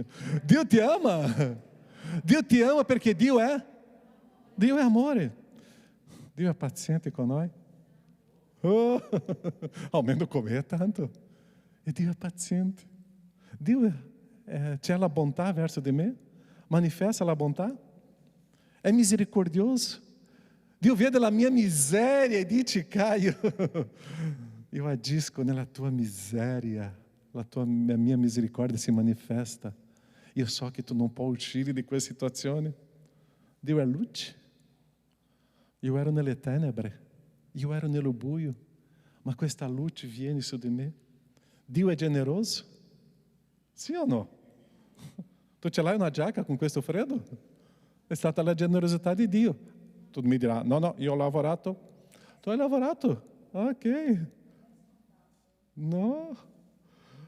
Dio ti ama. Dio ti ama perché Dio è amore. Dio è paziente con noi. Oh, almeno come tanto. E Dio è paziente. Dio c'è la bontà verso di me. Manifesta la bontà. È misericordioso. Dio vede la mia miseria e dice: Caio, io agisco nella tua miseria. La mia misericordia si manifesta. Io so che tu non puoi uscire di quella situazione. Dio è luce. Io ero nelle tenebre. Io ero nello buio, ma questa luce viene su di me. Dio è generoso? Sì o no? Tu ce l'hai una giacca con questo freddo? È stata la generosità di Dio. Tu mi dirai: no, io ho lavorato. Tu hai lavorato? Ok. No.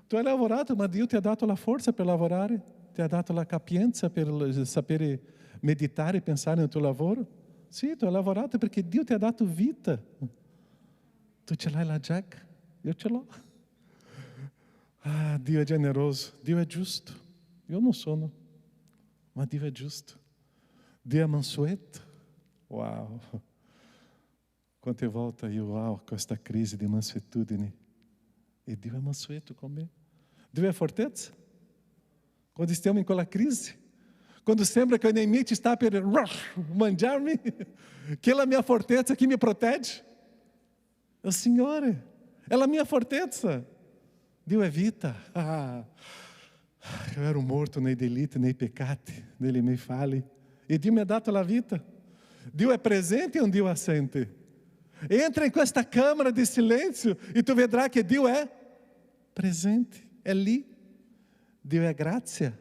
Tu hai lavorato, ma Dio ti ha dato la forza per lavorare? Ti ha dato la capienza per sapere meditare e pensare nel tuo lavoro? Sì, tu hai lavorato perché Dio ti ha dato vita. Tu ce l'hai la giacca? Io ce l'ho. Ah, Dio è generoso, Dio è giusto. Io non sono, ma Dio è giusto. Dio è mansueto. Wow. Quante volte io ho questa crisi di mansuetudine e Dio è mansueto con me. Dio è fortezza. Quando stiamo in quella crisi, quando sembra che o inimigo está per mangiarmi, che è la mia fortezza che mi protegge. É o Signore, è la mia fortezza. Dio è vita. Io ero morto nei delitti, nei peccati, nelle miei falli. E Dio mi ha dato la vita. Dio è presente e un Dio assente. Entra in questa camera di silenzio e tu vedrai che Dio è presente, è lì. Dio è grazia.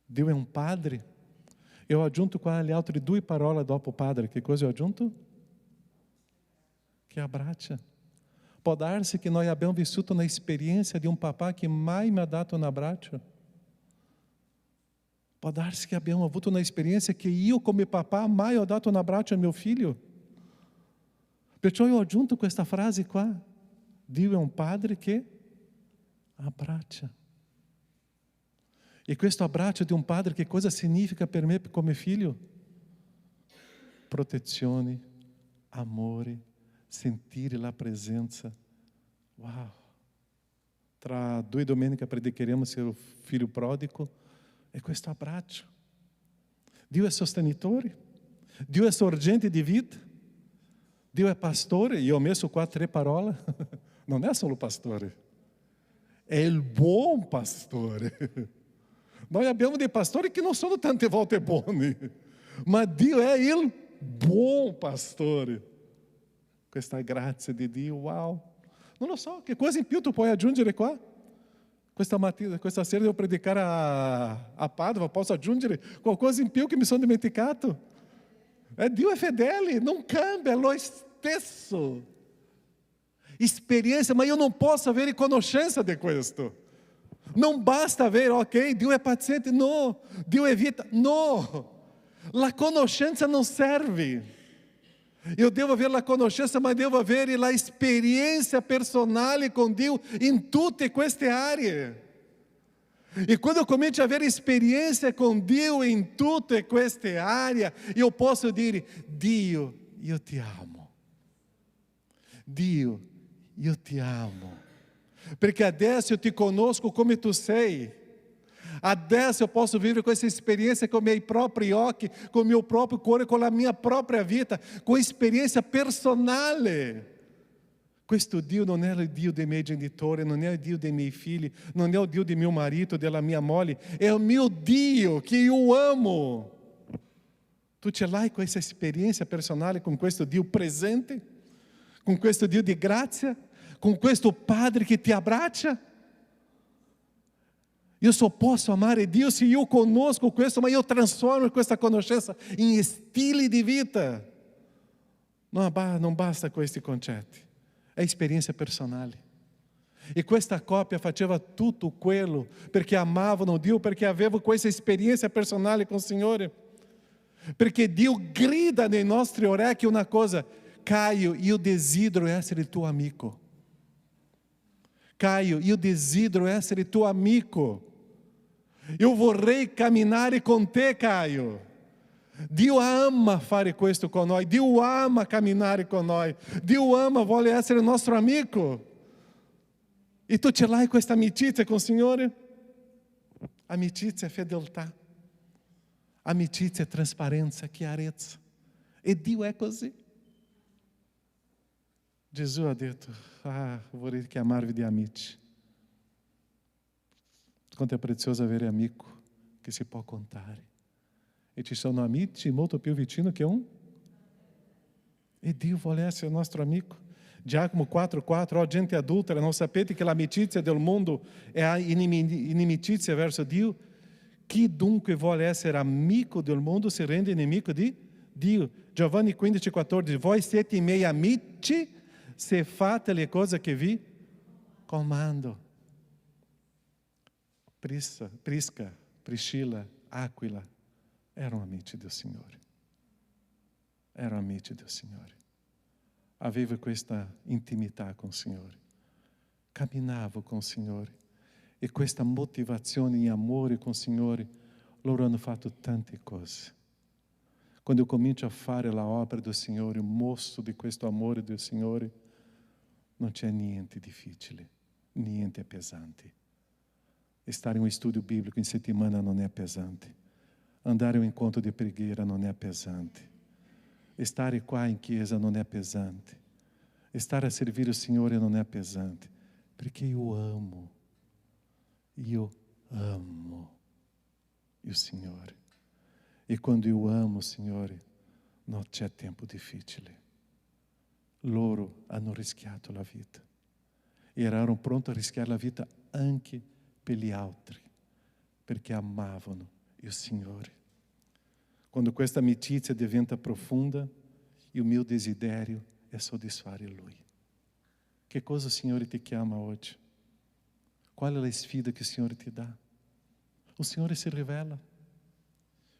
Dio è un padre. Eu ho aggiunto qua le altre 2 parole dopo padre. Che cosa ho aggiunto? Che abbraccia. Può darsi che noi abbiamo vissuto un'esperienza di un papà che mai mi ha dato un abbraccio. Può darsi che abbiamo avuto un'esperienza che io come papà mai ho dato un abbraccio a mio figlio. Perciò io ho aggiunto questa frase qua. Dio è un padre che abbraccia. E questo abbraccio di un padre che cosa significa per me come figlio? Protezione, amore, sentire la presenza. Uau! Tra 2 domeniche predicheremo sul figlio prodigo e questo abbraccio. Dio è sostenitore, Dio è sorgente di vita, Dio è pastore. Io ho messo qua 3 parole. Non è solo pastore, è il buon pastore. Noi abbiamo dei pastori che non sono tante volte buoni, ma Dio è il buon pastore. Questa grazia di Dio, wow! Non lo so, che cosa in più tu puoi aggiungere qua? Questa sera devo predicare a Padova, posso aggiungere qualcosa in più che mi sono dimenticato? Dio è fedele, non cambia, è lo stesso. Esperienza, ma io non posso avere conoscenza di questo. Non basta avere, ok, Dio è paziente, no. Dio è vita, no. La conoscenza non serve. Eu devo avere la conoscenza, ma devo avere la esperienza personale con Dio in tutte queste aree. E quando eu comincio a avere esperienza con Dio in tutte queste aree, eu posso dire: Dio, io ti amo. Dio, io ti amo. Perché adesso eu te conosco come tu sei. Adesso eu posso vivere questa esperienza com i miei propri occhi, com o meu próprio cuore, com a minha própria vita, com esperienza personale. Questo Dio non è il Dio dei miei genitori, non è il Dio dei miei figli, non è il Dio di mio marito, della mia moglie, è il mio Dio che io amo. Tu ce l'hai questa esperienza personale con questo Dio presente, con questo Dio di grazia, con questo Padre che ti abbraccia? Io só posso amare Dio se io conosco questo, ma io trasformo questa conoscenza in stili di vita. Non basta questi concetti, è esperienza personale. E questa coppia faceva tutto quello perché amavano Dio, perché avevano questa esperienza personale con il Signore. Perché Dio grida nei nostri orecchi una cosa: Caio, io desidero essere tuo amico. Caio, io desidero essere tuo amico. Eu vorrei camminare con te, Caio. Dio ama fare questo con noi. Dio ama camminare con noi. Dio ama, vuole essere nostro amico. E tu ce l'hai questa amicizia con il Signore? Amicizia è fedeltà. Amicizia è trasparenza, chiarezza. E Dio è così. Gesù ha detto: vorrei chiamarvi di amici. Quanto è prezioso avere amico che si può contare. E ci sono amici molto più vicini che un. E Dio vuole essere nostro amico. Giacomo 4,4: gente adultera, non sapete che l'amicizia del mondo è inimicizia verso Dio? Chi dunque vuole essere amico del mondo si rende nemico di Dio. Giovanni 15,14: voi siete i miei amici se fate le cose che vi comando. Prisca, Priscila, Aquila erano amici del Signore. Erano amici del Signore. Aveva questa intimità con il Signore. Camminava con il Signore. E questa motivazione in amore con il Signore, loro hanno fatto tante cose. Quando eu comincio a fare la opera del Signore, mostro di questo amore del Signore, non c'è niente difficile, niente pesante. Stare in un studio bíblico in settimana non è pesante. Andare a un incontro di preghiera non è pesante. Stare qua in chiesa non è pesante. Stare a servire il Signore non è pesante. Perché io amo il Signore. E quando io amo il Signore, non c'è tempo difficile. Loro hanno rischiato la vita. E erano pronti a rischiare la vita anche per gli altri, perché amavano il Signore. Quando questa amicizia diventa profonda, il mio desiderio è soddisfare Lui. Che cosa il Signore ti chiama oggi? Qual è la sfida che il Signore ti dà? Il Signore si rivela.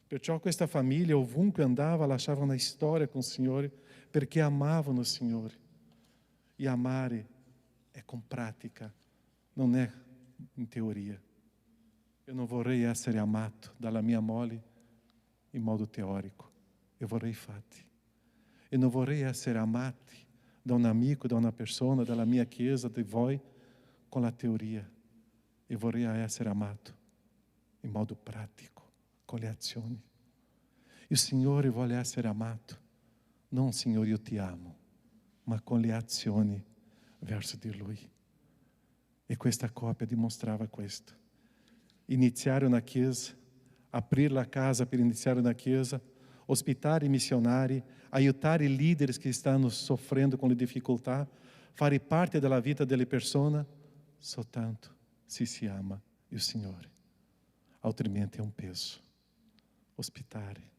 Perciò questa famiglia, ovunque andava, lasciava una storia con il Signore, perché amavano il Signore. E amare è con pratica, non è in teoria. Io non vorrei essere amato dalla mia moglie in modo teorico, io vorrei fatti. E non vorrei essere amati da un amico, da una persona, dalla mia chiesa, di voi, con la teoria. Io vorrei essere amato in modo pratico, con le azioni. Il Signore vuole essere amato, non Signore io ti amo, ma con le azioni verso di Lui. E questa coppia dimostrava questo. Iniziare una chiesa, aprire la casa per iniziare una chiesa, ospitare i missionari, aiutare i leader che stanno soffrendo con le difficoltà, fare parte della vita delle persone, soltanto se si ama il Signore. Altrimenti è un peso. Ospitare,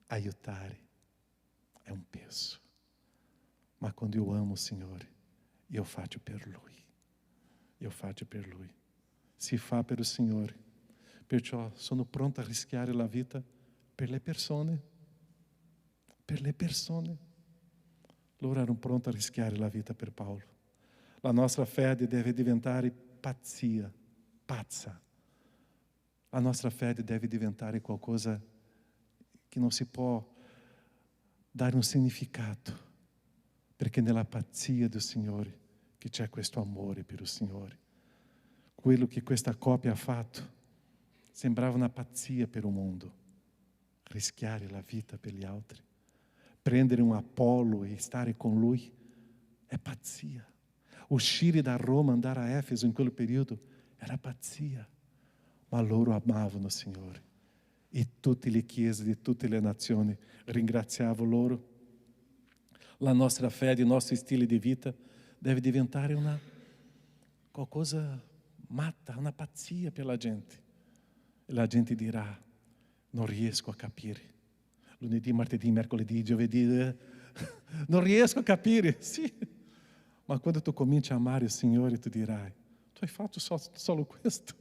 aiutare, è un peso. Ma quando io amo il Signore, io faccio per Lui. Io faccio per Lui. Si fa per il Signore. Perciò sono pronto a rischiare la vita per le persone. Per le persone. Loro erano pronti a rischiare la vita per Paolo. La nostra fede deve diventare pazzia, pazza. La nostra fede deve diventare qualcosa che non si può dare un significato, perché nella pazzia del Signore che c'è questo amore per il Signore. Quello che questa coppia ha fatto sembrava una pazzia per il mondo, rischiare la vita per gli altri, prendere un Apollo e stare con lui è pazzia. Uscire da Roma, andare a Efeso in quel periodo era pazzia, ma loro amavano il Signore e tutte le chiese di tutte le nazioni ringraziavano loro. La nostra fede, il nostro stile di vita deve diventare una qualcosa matta, una pazzia per la gente. E la gente dirà, non riesco a capire. Lunedì, martedì, mercoledì, giovedì, non riesco a capire. Sì, ma quando tu cominci a amare il Signore, tu dirai, tu hai fatto solo questo.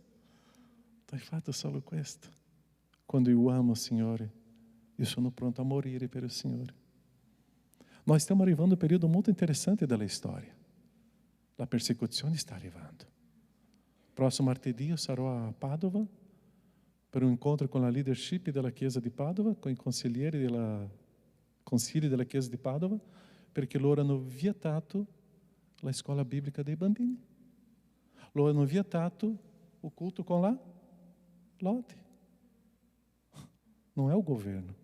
Tu hai fatto solo questo. Quando io amo il Signore, io sono pronto a morire per il Signore. Noi stiamo arrivando a un periodo molto interessante della storia. La persecuzione sta arrivando. Prossimo martedì io sarò a Padova per un incontro con la leadership della Chiesa di Padova, con i consiglieri della Chiesa di Padova, perché loro hanno vietato la scuola biblica dei bambini. Loro hanno vietato il culto con la lode. Non è il governo,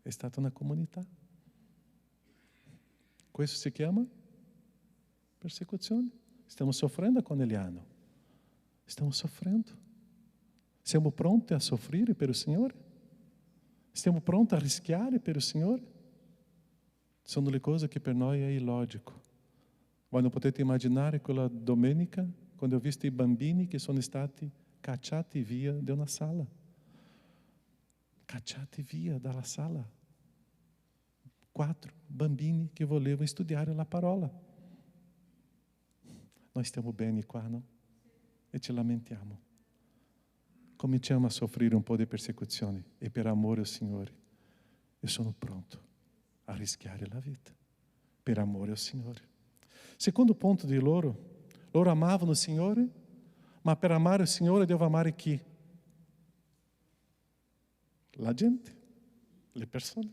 è stata una comunità. Questo si chiama persecuzione. Stiamo soffrendo con gli anni. Stiamo soffrendo. Siamo pronti a soffrire per il Signore? Siamo pronti a rischiare per il Signore? Sono le cose che per noi è illogico. Voi non potete immaginare quella domenica quando ho visto i bambini che sono stati cacciati via da una sala. Cacciati via dalla sala. 4 bambini che volevano studiare la parola. Noi stiamo bene qua, no? E ci lamentiamo. Cominciamo a soffrire un po' di persecuzioni e per amore al Signore io sono pronto a rischiare la vita per amore al Signore. Secondo punto di loro amavano il Signore, ma per amare il Signore devo amare chi? La gente, le persone.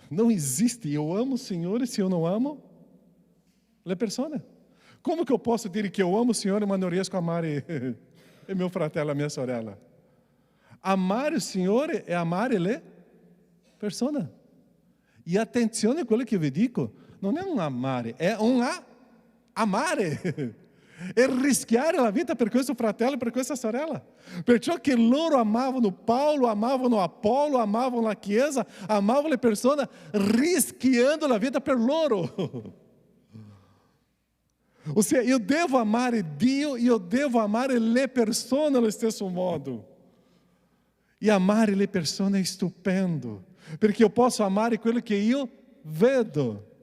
Non esiste io amo il Signore se io non amo le persone. Come che eu posso dire que eu amo o Senhor, mas não riesco a amare meu fratello, a minha sorella? Amar o Senhor é amar le persone. E attenzione a quello che vi dico, non è un amare, è un amare e rischiare la vita per questo fratello, per questa sorella. Perciò che loro amavano Paulo, amavano Apolo, amavano la Chiesa, amavano le persone, rischiando la vita per loro. Ou seja, eu devo amare Dio e eu devo amare le persone allo stesso modo. E amare le persone è stupendo, perché eu posso amare quello che io vedo.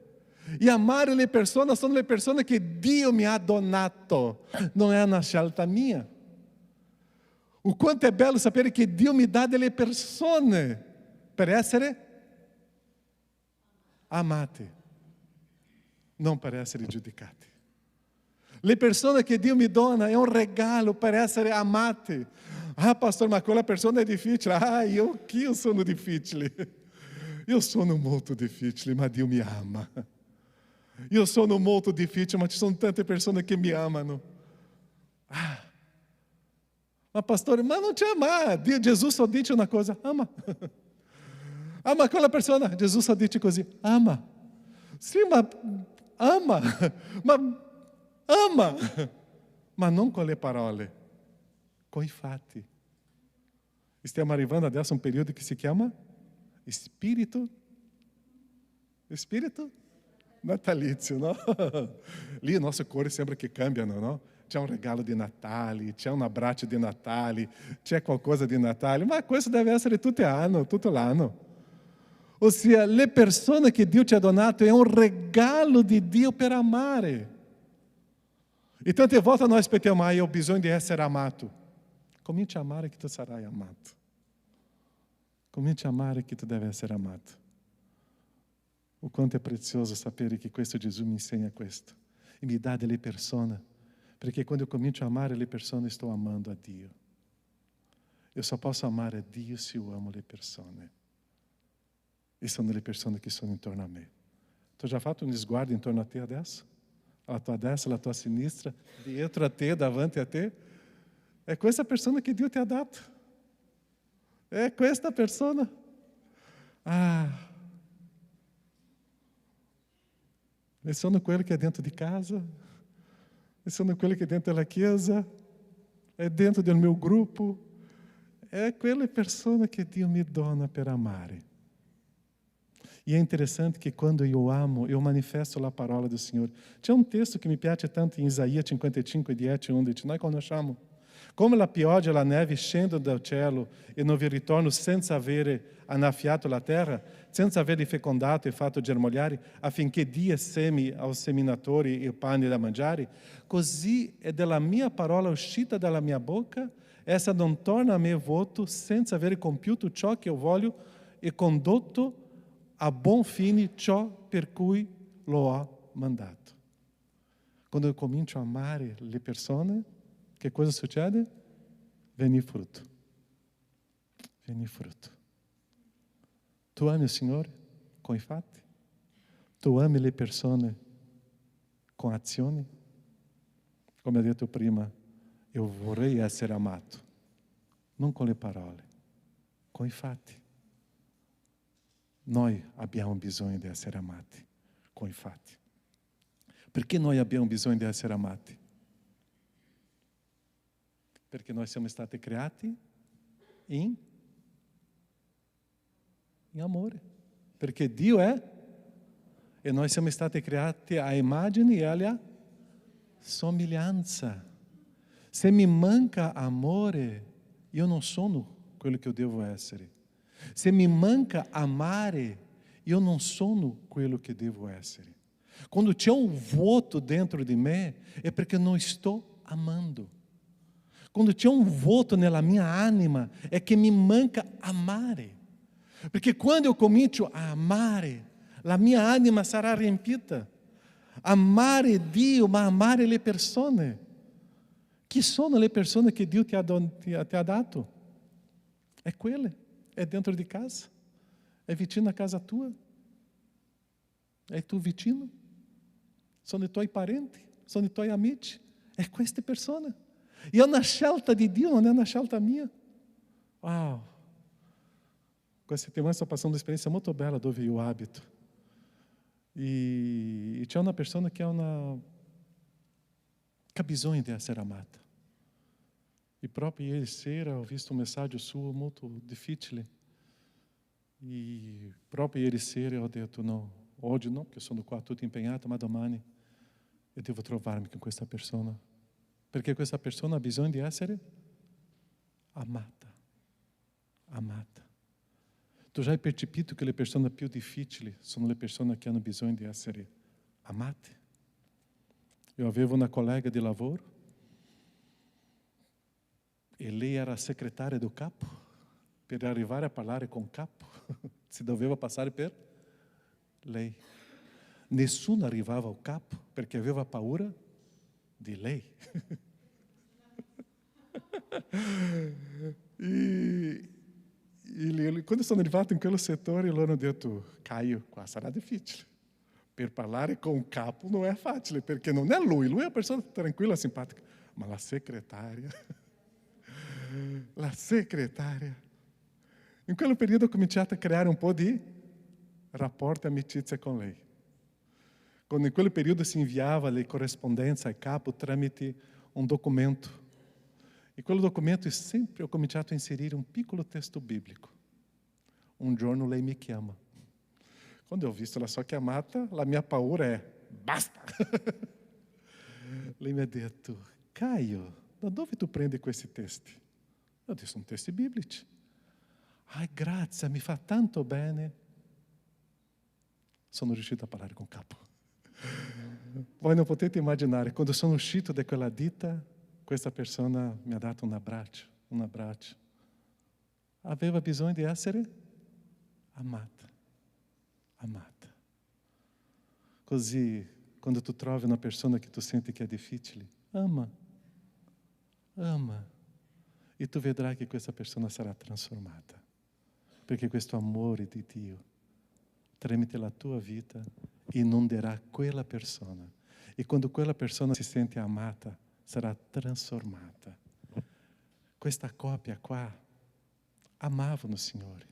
E amare le persone sono le persone che Dio mi ha donato, non è una scelta mia. O quanto è bello sapere che Dio mi dà delle persone per essere amate, non per essere giudicate. Le persone che Dio mi dona è un regalo per essere amate. Ah, pastor, ma quella persona è difficile. Ah, io sono difficile. Io sono molto difficile, ma Dio mi ama. Io sono molto difficile, ma ci sono tante persone che mi amano. Ah, ma pastore, ma non ti ama. Gesù só dice una cosa, ama. Ama quella persona. Gesù só dice così, ama. Sì, ma ama. Ma ama. Ma non con le parole, con i fatti. Stiamo arrivando adesso a un periodo che si chiama Spirito natalizio, no? Lì il nostro cuore sembra che cambiano, no? C'è un regalo di Natale, c'è un abbraccio di Natale, c'è qualcosa di Natale, ma questo deve essere tutto l'anno. Ossia, le persone che Dio ti ha donato è un regalo di Dio per amare. E tante volte noi aspettiamo, io ho bisogno di essere amato. Cominci a amare che tu sarai amato. Cominci a amare che tu devi essere amato. O quanto è prezioso sapere che questo Gesù mi insegna questo. E mi dà delle persone. Perché quando eu comincio a amare le persone, sto amando a Dio. Eu só posso amare a Dio se eu amo le persone. E sono le persone che sono intorno a me. Tu já fatto um sguardo intorno a te adesso? Alla tua destra, alla tua sinistra, dietro a te, davanti a te? É questa persona che Dio ti ha dato. É questa persona. Ah, e sono quello che è dentro di casa, e sono quello che è dentro della chiesa, è dentro del mio gruppo, è quelle persone che Dio mi dona per amare. E é interessante que quando eu amo, eu manifesto la parola do Senhor. C'è un testo che mi piace tanto in Isaia 55, 10, 11. Noi conosciamo. Come la pioggia e la neve scendono dal cielo e non vi ritorno senza avere annaffiato la terra, senza averli fecondato e fatto germogliare, affinché dia semi aos seminatori e pane da mangiare, così è della mia parola uscita dalla mia bocca, essa non torna a me vuoto senza avere compiuto ciò che io voglio e condotto a buon fine ciò per cui lo ho mandato. Quando eu comincio a amare le persone, che cosa succede? Viene frutto. Viene frutto. Tu ami il Signore con i fatti? Tu ami le persone con azioni? Come ho detto prima, io vorrei essere amato, non con le parole, con i fatti. Noi abbiamo bisogno di essere amati con i fatti. Perché noi abbiamo bisogno di essere amati? Perché noi siamo stati creati in amore. Perché Dio è, e noi siamo stati creati a immagine e alla somiglianza. Se mi manca amore, io non sono quello che eu devo essere. Se mi manca amare, io non sono quello che devo essere. Quando c'è un vuoto dentro di me, è perché non sto amando. Quando c'è un vuoto nella mia anima, è che mi manca amare. Perché quando eu comincio a amare, la mia anima sarà riempita. Amare Dio, ma amare le persone. Chi sono le persone che Dio ti ha dato? È quelle. È dentro di casa. È vicino a casa tua. È il tuo vicino. Sono i tuoi parenti. Sono i tuoi amici. È queste persone. E è una scelta di Dio, non è una scelta mia. Wow! Questa settimana sto passando un'esperienza molto bella dove io abito. E c'è una persona che è una che ha bisogno di essere amata. E proprio ieri sera ho visto un messaggio suo molto difficile. E proprio ieri sera ho detto, no, oggi no, perché sono qua tutto impegnato, ma domani io devo trovarmi con questa persona. Perché questa persona ha bisogno di essere amata. Amata. Tu já hai percepito che le persone più difficili sono le persone che hanno bisogno di essere amate? Io avevo una collega di lavoro e lei era segretaria do capo. Per arrivare a parlare con il capo si doveva passare per lei. Nessuno arrivava al capo perché aveva paura di lei. Quando sono arrivato in quello settore, loro hanno detto, Caio, qua sarà difficile. Per parlare con il capo non è facile, perché non è lui è una persona tranquilla, simpatica, ma la segretaria. La segretaria. In quel periodo ho cominciato a creare un po' di rapporto e amicizia con lei. Quando in quel periodo si inviava le corrispondenze al capo tramite un documento. E quel documento sempre ho cominciato a inserire un piccolo testo biblico. Un giorno lei mi chiama. Quando ho visto la sua chiamata, la mia paura è, basta! Lei mi ha detto, Caio, da dove tu prendi questi testi? Io ho detto, sono testi biblici. Ah, grazie, mi fa tanto bene. Sono riuscito a parlare con il capo. Voi non potete immaginare, quando sono uscito da quella ditta, questa persona mi ha dato un abbraccio. Aveva bisogno di essere amata. Amata. Così, quando tu trovi una persona che tu senti che è difficile, ama. E tu vedrai che questa persona sarà trasformata. Perché questo amore di Dio tramite la tua vita inonderà quella persona. E quando quella persona si sente amata, sarà trasformata. Questa coppia qua amavano il Signore,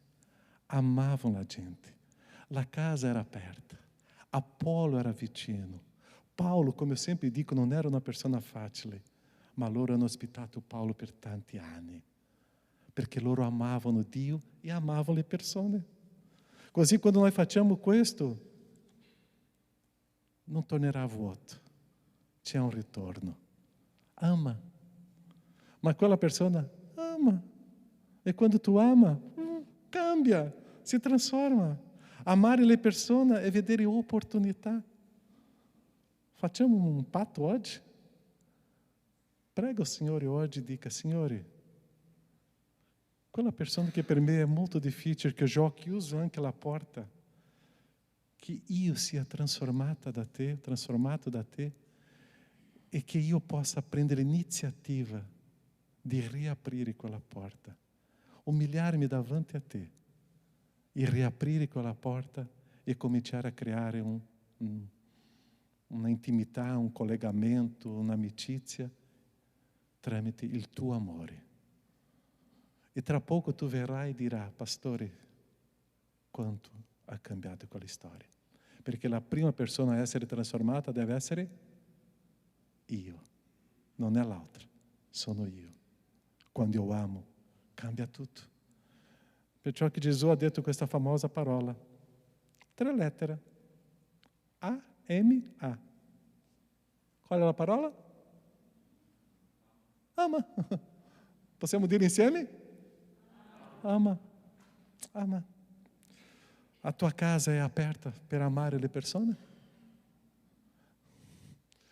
amavano la gente. La casa era aperta, Apolo era vicino. Paulo, come eu sempre dico, non era una persona facile, ma loro hanno ospitato Paolo per tanti anni, perché loro amavano Dio e amavano le persone. Così quando noi facciamo questo, non tornerà vuoto, c'è un ritorno. Ama. Ma quella persona ama. E quando tu ama, cambia, si trasforma. Amare le persone è vedere opportunità. Facciamo un patto oggi? Prega o Signore oggi, dica, Signore, quella persona che per me è molto difficile, che già ho chiuso anche la porta, che io sia trasformato da te, e che io possa prendere l'iniziativa di riaprire quella porta, umiliarmi davanti a te e riaprire quella porta e cominciare a creare una intimità, un collegamento, un'amicizia tramite il tuo amore. E tra poco tu verrai e dirai, pastore, quanto ha cambiato quella storia. Perché la prima persona a essere trasformata deve essere io, non è l'altra, sono io. Quando io amo, cambia tutto. Perciò che Gesù ha detto questa famosa parola, 3 lettere, A-M-A. Qual è la parola? Ama. Possiamo dire insieme? Ama. Ama. A tua casa è aperta per amare le persone?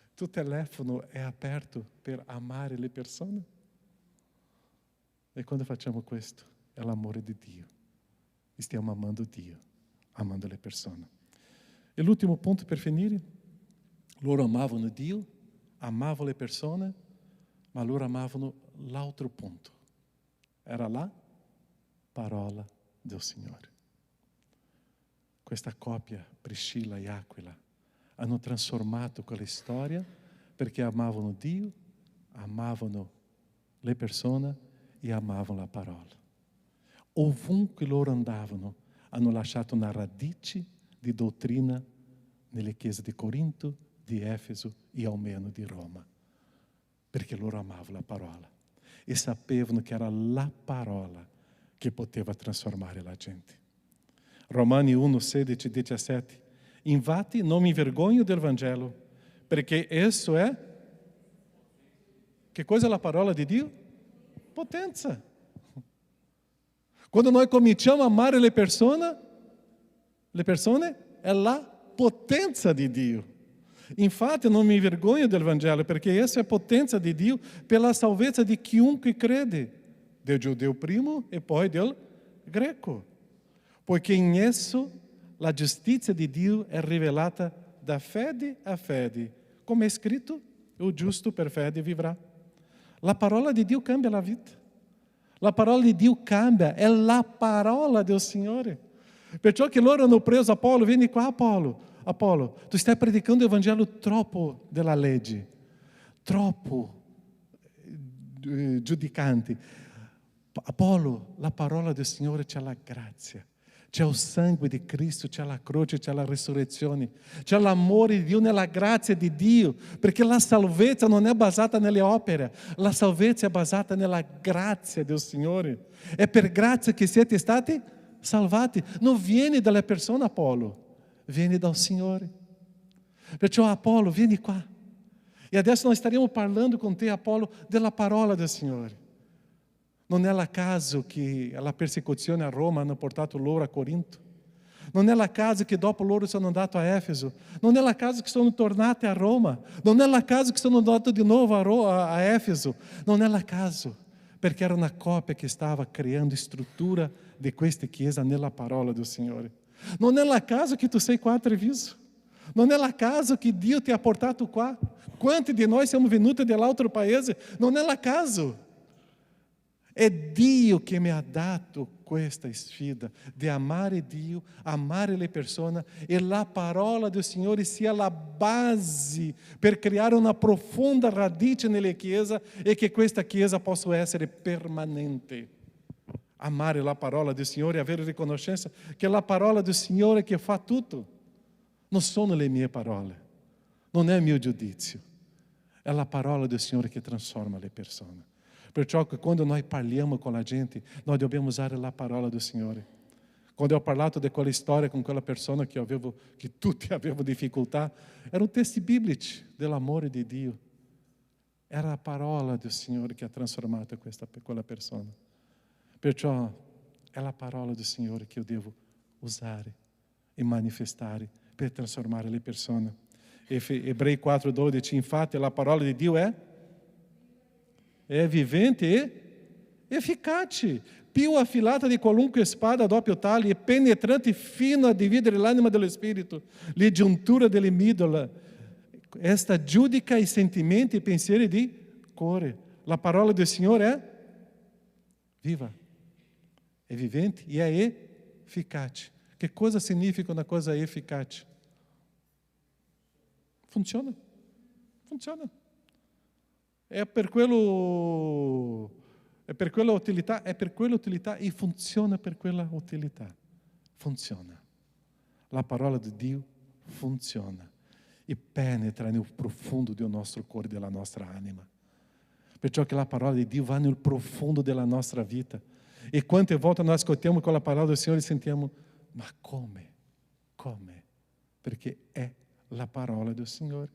Il tuo telefono è aperto per amare le persone? E quando facciamo questo, è l'amore di Dio. Stiamo amando Dio, amando le persone. E l'ultimo punto per finire, loro amavano Dio, amavano le persone, ma loro amavano l'altro punto. Era la parola del Signore. Questa coppia, Priscilla e Aquila, hanno trasformato quella storia perché amavano Dio, amavano le persone e amavano la parola. Ovunque loro andavano, hanno lasciato una radice di dottrina nelle chiese di Corinto, di Efeso e almeno di Roma. perché loro amavano la parola e sapevano che era la parola che poteva trasformare la gente. Romani 1, 16 e 17. Infatti non mi vergogno del Vangelo, perché esso è... Che cosa è la parola di Dio? Potenza. Quando noi cominciamo a amare le persone è la potenza di Dio. Infatti non mi vergogno del Vangelo, perché essa è potenza di Dio per la salvezza di chiunque crede, del giudeo primo e poi del greco. Poiché in esso la giustizia di Dio è rivelata da fede a fede. Come è scritto, o giusto per fede vivrà. La parola di Dio cambia la vita. La parola di Dio cambia, è la parola del Signore. Perciò che loro hanno preso Apolo, vieni qua Apolo, tu stai predicando il Vangelo troppo della legge, troppo giudicante. Apolo, la parola del Signore c'è la grazia, c'è il sangue di Cristo, c'è la croce, c'è la risurrezione, c'è l'amore di Dio nella grazia di Dio, perché la salvezza non è basata nelle opere, la salvezza è basata nella grazia del Signore. È per grazia che siete stati salvati, non viene dalle persone Apolo, viene dal Signore. Perciò Apolo, vieni qua. E adesso noi staremo parlando con te, Apolo, della parola del Signore. Non è la caso che la persecuzione a Roma hanno portato loro a Corinto. Non è la caso che dopo loro sono andati a Efeso. Non è la caso che sono tornati a Roma. Non è la caso che sono andati di nuovo a Efeso. Non è la caso, perché era una coppia che stava creando struttura di questa chiesa nella parola del Signore. Non è la caso che tu sei qua a Treviso. Non è la caso che Dio ti ha portato qua. Quanti di noi siamo venuti dall'altro paese? Non è la caso. È Dio che mi ha dato questa sfida di amare Dio, amare le persone e la parola del Signore sia la base per creare una profonda radice nella Chiesa e che questa Chiesa possa essere permanente. Amare la parola del Signore e avere riconoscenza che è la parola del Signore che fa tutto. Non sono le mie parole, non è il mio giudizio, è la parola del Signore che trasforma le persone. Perciò che quando noi parliamo con la gente, noi dobbiamo usare la parola del Signore. Quando ho parlato di quella storia con quella persona che tutti avevano difficoltà, erano testi biblici dell'amore di Dio. Era la parola del Signore che ha trasformato quella persona. Perciò è la parola del Signore che io devo usare e manifestare per trasformare le persone. Ebrei 4,12, infatti la parola di Dio è vivente e efficace, più affilata di qualunque spada a doppio taglio e penetrante fino a dividere l'anima dello spirito, le giunture delle midole. Esta giudica i sentimenti e i pensieri di cuore. La parola del Signore è viva, è vivente e è efficace. Che cosa significa una cosa efficace? Funziona. Funziona. È per quella utilità e funziona per quella utilità. Funziona. La parola di Dio funziona e penetra nel profondo del nostro cuore e della nostra anima. Perciò che la parola di Dio va nel profondo della nostra vita. E quante volte noi ascoltiamo quella parola del Signore e sentiamo, ma come? Come? Perché è la parola del Signore.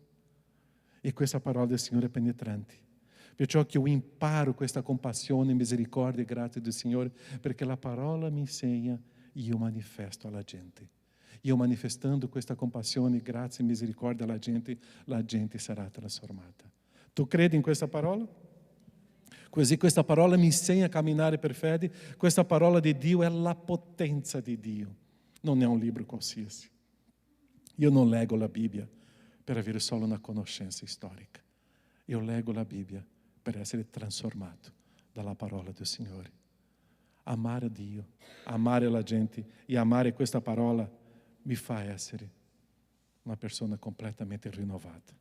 E questa parola del Signore è penetrante. Perciò che io imparo questa compassione, misericórdia e grazia del Signore, perché la parola mi insegna e io manifesto alla gente. Io manifestando questa compassione, grazia e misericórdia alla gente, la gente sarà trasformata. Tu credi in questa parola? Così questa parola mi insegna a camminare per fede. Questa parola di Dio è la potenza di Dio. Non è un libro qualsiasi. Io non leggo la Bibbia per avere solo una conoscenza storica. Io leggo la Bibbia per essere trasformato dalla parola del Signore. Amare Dio, amare la gente e amare questa parola mi fa essere una persona completamente rinnovata.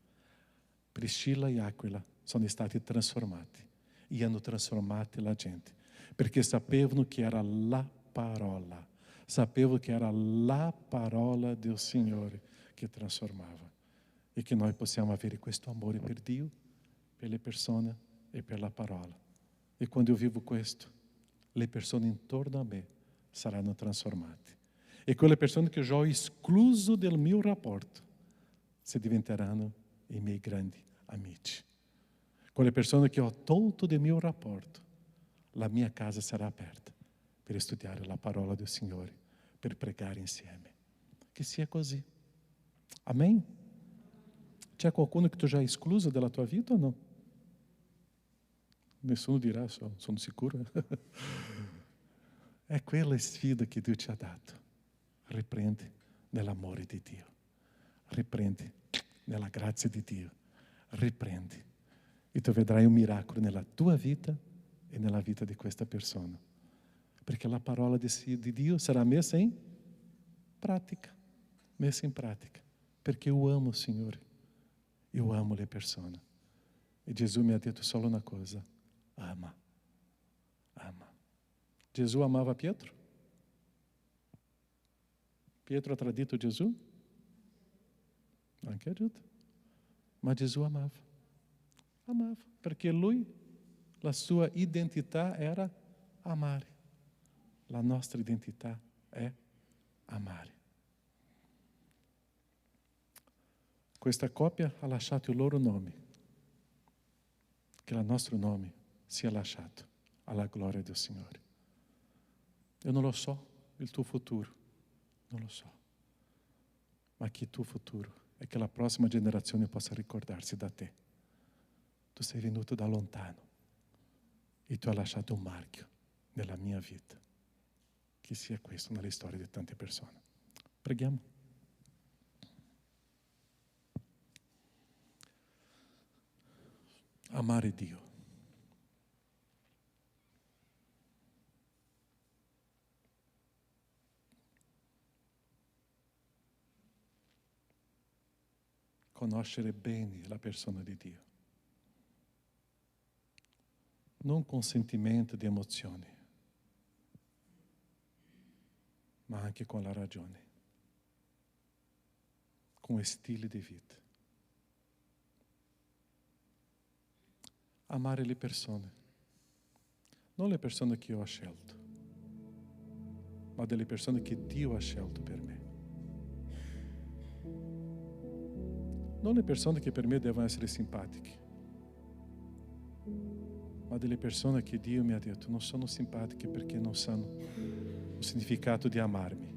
Priscilla e Aquila sono stati trasformati e hanno trasformato la gente perché sapevano che era la parola, sapevano che era la parola del Signore che trasformava e che noi possiamo avere questo amore per Dio, per le persone e per la parola. E quando io vivo questo, le persone intorno a me saranno trasformate. E quelle persone che già ho escluso del mio rapporto si diventeranno i miei grandi amici. Quelle persone che ho tolto del mio rapporto, la mia casa sarà aperta per studiare la parola del Signore, per pregare insieme. Che sia così. Amém? C'è qualcuno che tu già hai escluso dalla tua vita o no? Nessuno dirà, sono sicuro. È quella sfida che Dio ci ha dato. Riprendi nell'amore di Dio. Riprendi nella grazia di Dio. Riprendi. E tu vedrai un miracolo nella tua vita e nella vita di questa persona. Perché la parola di Dio sarà messa in pratica. Messa in pratica. Perché eu amo o Signore. Eu amo le persone. E Gesù mi ha detto solo una cosa. Ama. Ama. Gesù amava Pietro? Pietro ha tradito Gesù? Anche aiuto. Ma Gesù amava. Amava. Perché lui, la sua identità era amare. La nostra identità è amare. Questa coppia ha lasciato il loro nome. Che il nostro nome sia lasciato alla gloria del Signore. Io non lo so, il tuo futuro, non lo so. Ma che il tuo futuro è che la prossima generazione possa ricordarsi da te. Tu sei venuto da lontano e tu hai lasciato un marchio nella mia vita. Che sia questo nella storia di tante persone. Preghiamo. Amare Dio. Conoscere bene la persona di Dio. Non con sentimento di emozioni, ma anche con la ragione, con stile di vita. Amare le persone, non le persone che io ho scelto, ma delle persone che Dio ha scelto per me. Non le persone che per me devono essere simpatiche, ma delle persone che Dio mi ha detto non sono simpatiche perché non sanno il significato di amarmi,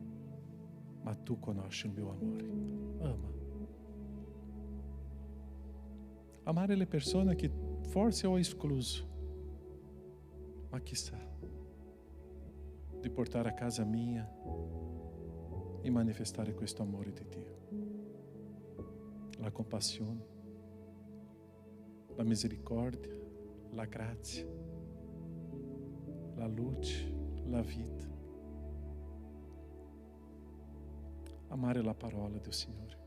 ma tu conosci il mio amore. Ama. Amare le persone che forse ho escluso, ma chissà, di portare a casa mia e manifestare questo amore di Dio. La compassione, la misericordia, la grazia, la luce, la vita. Amare la parola del Signore,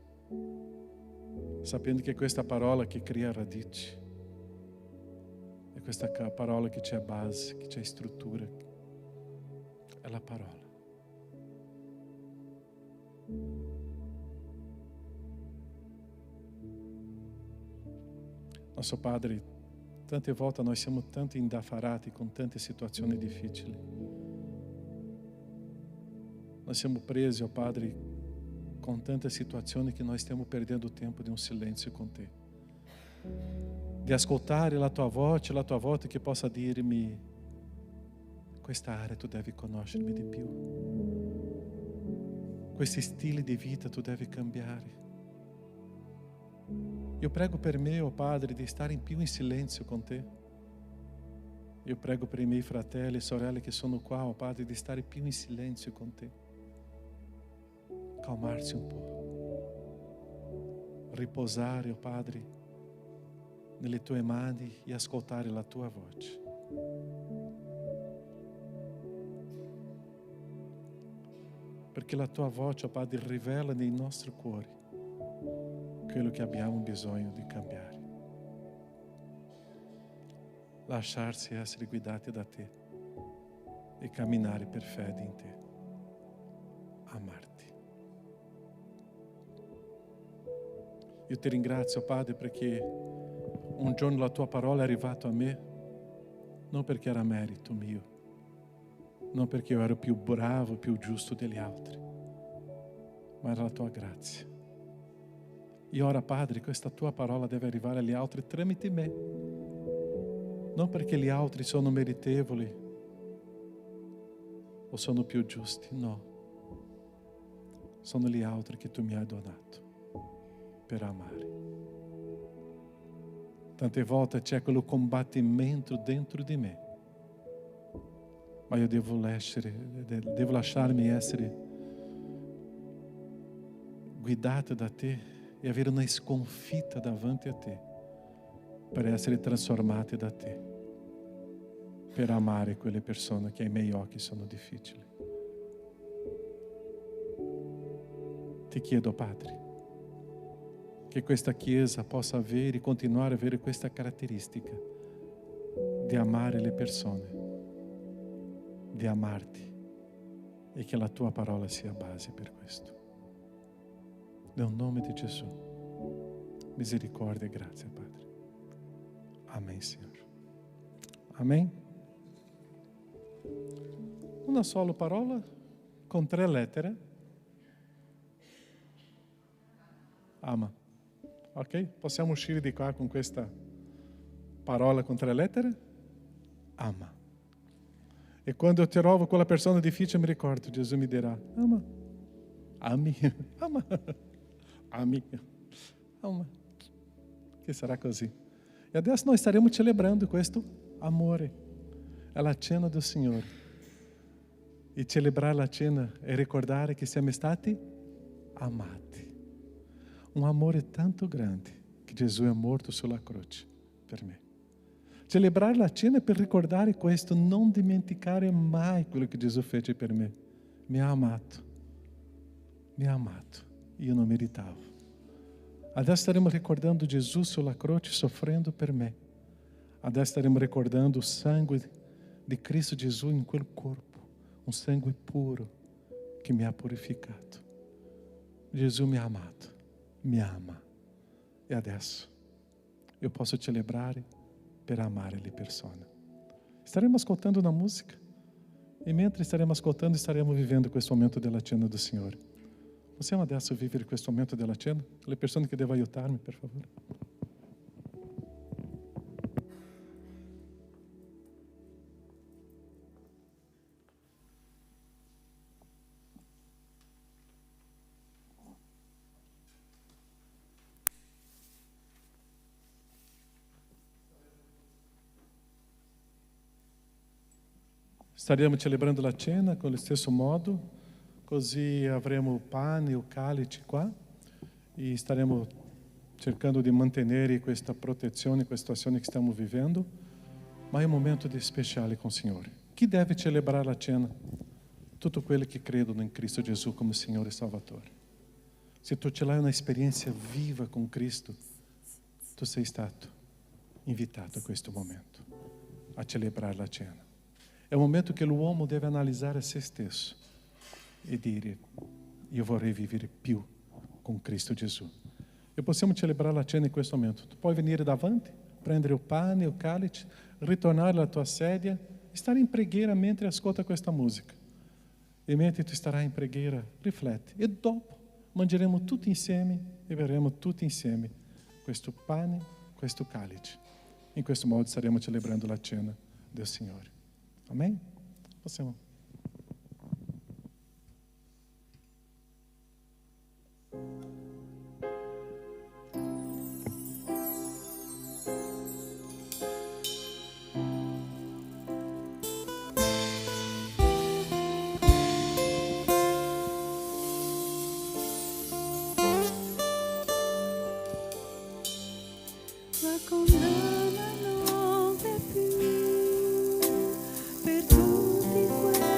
sapendo che questa parola che crea radici, è questa parola che c'è base, che c'è struttura, è la parola. Nosso Padre, tante volte noi siamo tanto indaffarati con tante situazioni difficili. Noi siamo presi, Padre, con tante situazioni che noi stiamo perdendo tempo di un silenzio con Te. Di ascoltare la Tua voce che possa dirmi: questa area tu devi conoscermi di più. Questi stili di vita tu devi cambiare. Io prego per me, Padre, di stare più in silenzio con Te. Io prego per i miei fratelli e sorelle che sono qua, Padre, di stare più in silenzio con Te. Calmarsi un po'. Riposare, Padre, nelle Tue mani e ascoltare la Tua voce. Perché la Tua voce, Padre, rivela nei nostri cuori quello che abbiamo bisogno di cambiare. Lasciarsi essere guidati da Te e camminare per fede in Te. Amarti. Io Ti ringrazio, Padre, perché un giorno la tua parola è arrivata a me, non perché era merito mio, non perché io ero più bravo, più giusto degli altri, ma era la tua grazia. E ora, Padre, questa tua parola deve arrivare agli altri tramite me, non perché gli altri sono meritevoli o sono più giusti, no. Sono gli altri che tu mi hai donato per amare. Tante volte c'è quello combattimento dentro di me, ma io devo lasciarmi essere guidato da te e avere una sconfitta davanti a te per essere trasformati da te, per amare quelle persone che ai miei occhi sono difficili. Ti chiedo, Padre, che questa Chiesa possa avere e continuare a avere questa caratteristica di amare le persone, di amarti, e che la tua parola sia base per questo. Nel nome di Gesù, misericordia e grazia, Padre. Amém, Senhor. Amém? Una sola parola con 3 lettere. Ama. Ok? Possiamo uscire di qua con questa parola con 3 lettere? Ama. E quando eu trovo quella persona difficile mi ricordo, Gesù mi dirà, ama. Ami. Ama. Ami. Ama. Che sarà così. E adesso noi staremo celebrando questo amore. È la cena del Signore. E celebrare la cena è ricordare che siamo stati amati. Un amore tanto grande che Gesù è morto sulla croce per me. Celebrare la cena per ricordare questo, non dimenticare mai quello che Gesù fece per me. Mi ha amato. Mi ha amato. Io non meritavo. Adesso staremo ricordando Gesù sulla croce soffrendo per me. Adesso staremo ricordando o sangue di Cristo Gesù in quel corpo. Un sangue puro che mi ha purificato. Gesù mi ha amato. Mi ama. E adesso io posso celebrare per amare le persone. Staremo ascoltando una musica e mentre staremo ascoltando staremo vivendo questo momento della cena do Signore. Possiamo adesso vivere questo momento della cena? Le persone che devono aiutarmi, per favore. Staremo celebrando la cena con lo stesso modo, così avremo il pane e il calice qua e staremo cercando di mantenere questa protezione, questa situazione che stiamo vivendo, ma è un momento speciale con il Signore. Chi deve celebrare la cena? Tutti quelli che credono in Cristo Gesù come Signore e Salvatore. Se tu ce l'hai un'esperienza viva con Cristo, tu sei stato invitato a questo momento, a celebrare la cena. È un momento che l'uomo deve analizzare se stesso e dire, io vorrei vivere più con Cristo Gesù. E possiamo celebrare la cena in questo momento. Tu puoi venire davanti, prendere il pane, il calice, ritornare alla tua sedia e stare in preghiera mentre ascolta questa musica. E mentre tu starai in preghiera, rifletti. E dopo mangeremo tutti insieme e berremo tutti insieme questo pane, questo calice. In questo modo staremo celebrando la cena del Signore. Amém? Possiamo. La condanna non è più per tutti quelli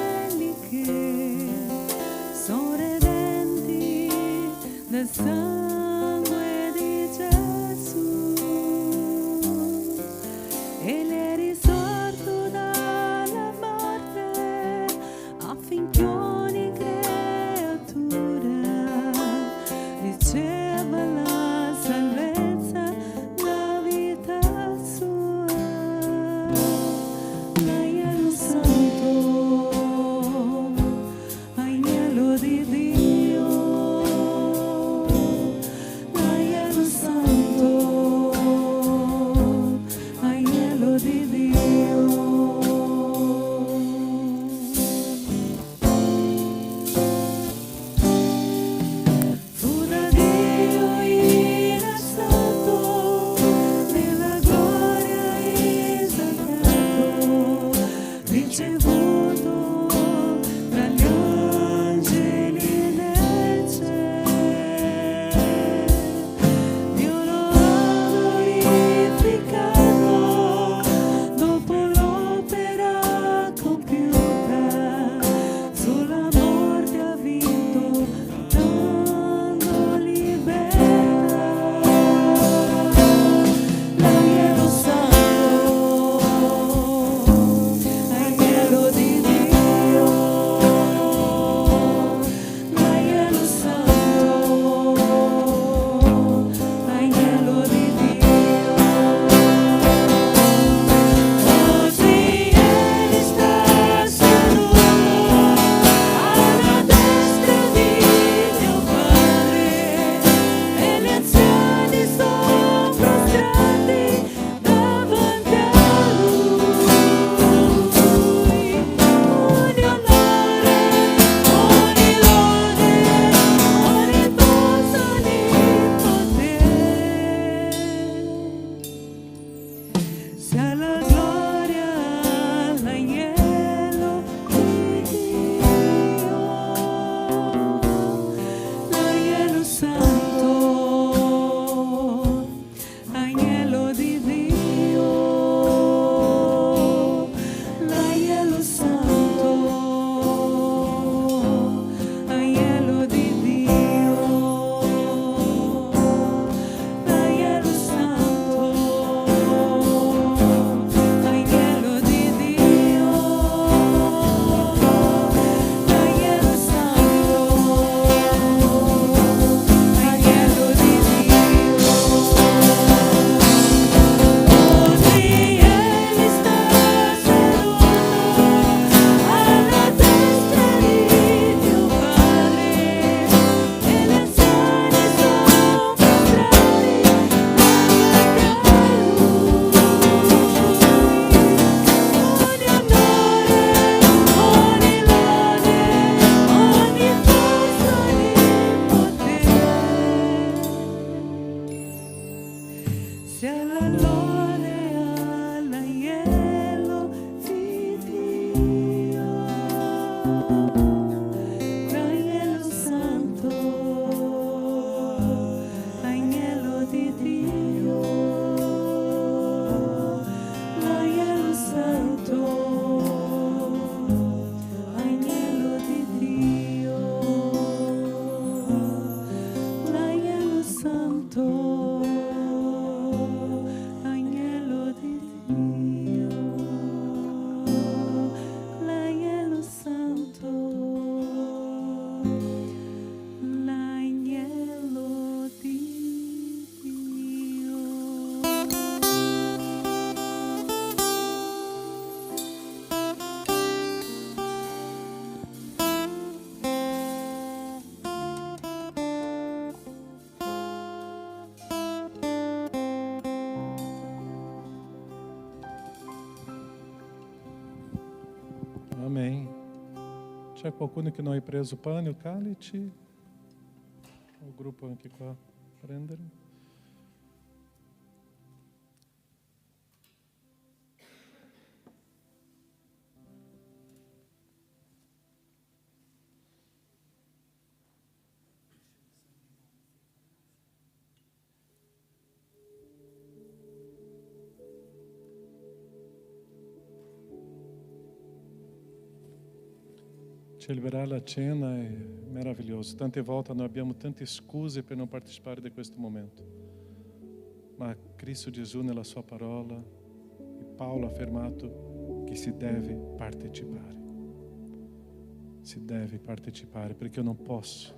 L'agnello santo, l'agnello di Dio, l'agnello santo, l'agnello di Dio, l'agnello santo, l'agnello di Dio, l'agnello santo, l'agnello di Dio. Amém. C'è qualcuno che non hai preso pane o calici? O gruppo anche qua prendere? Celebrare la cena è meraviglioso. Tante volte noi abbiamo tante scuse per non partecipare di questo momento. Ma Cristo Gesù nella sua parola e Paolo ha affermato che si deve partecipare. Si deve partecipare perché io non posso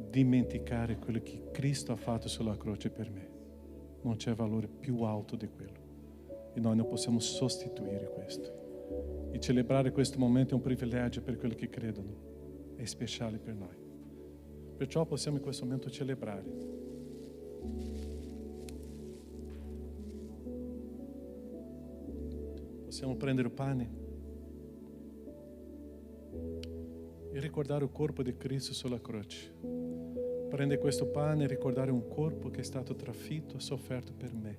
dimenticare quello che Cristo ha fatto sulla croce per me. Non c'è valore più alto di quello. E noi non possiamo sostituire questo. E celebrare questo momento è un privilegio per quelli che credono, è speciale per noi. Perciò possiamo in questo momento celebrare. Possiamo prendere il pane e ricordare il corpo di Cristo sulla croce. Prendere questo pane e ricordare un corpo che è stato trafitto e sofferto per me.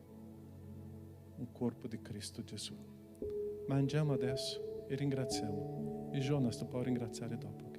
Un corpo di Cristo Gesù. Mangiamo adesso e ringraziamo. E Jonas, tu puoi ringraziare dopo. Ok?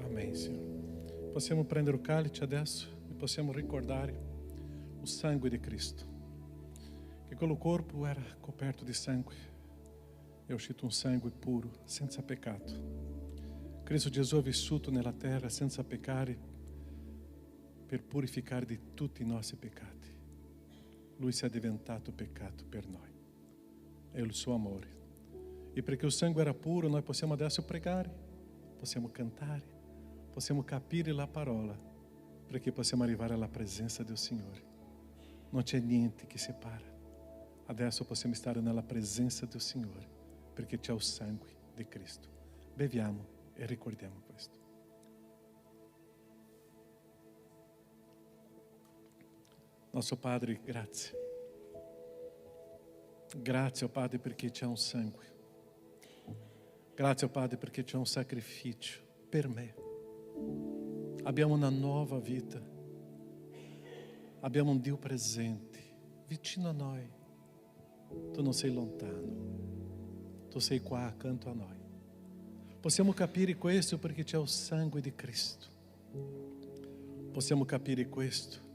Amém, Senhor. Possiamo prendere il calice adesso e possiamo ricordare il sangue di Cristo. Che quello corpo era coperto di sangue. È uscito un sangue puro, senza peccato. Cristo Gesù ha vissuto nella terra senza peccare per purificare di tutti i nostri peccati. Lui si è diventato peccato per noi. È il suo amore. E perché il sangue era puro, noi possiamo adesso pregare, possiamo cantare, possiamo capire la parola, perché possiamo arrivare alla presenza del Signore. Non c'è niente che separa. Adesso possiamo stare nella presenza del Signore, perché c'è il sangue di Cristo. Beviamo e ricordiamo questo. Nostro Padre, grazie. Grazie, oh Padre, perché c'è un sangue. Grazie, oh Padre, perché c'è un sacrificio per me. Abbiamo una nuova vita. Abbiamo un Dio presente, vicino a noi. Tu non sei lontano. Tu sei qua accanto a noi. Possiamo capire questo perché c'è il sangue di Cristo. Possiamo capire questo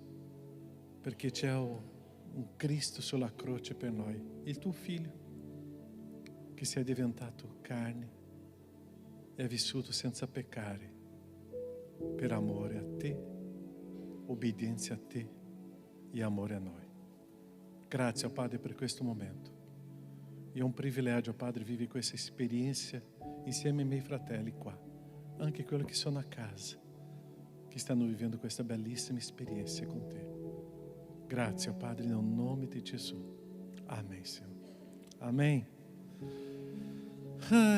perché c'è un Cristo sulla croce per noi, il tuo figlio che si è diventato carne e ha vissuto senza peccare per amore a te, obbedienza a te e amore a noi. Grazie, Padre, per questo momento. È un privilegio, Padre, vivere questa esperienza insieme ai miei fratelli qua, anche quelli che sono a casa, che stanno vivendo questa bellissima esperienza con te. Grazie, Padre, nel nome di Gesù. Amém, Senhor. Amém.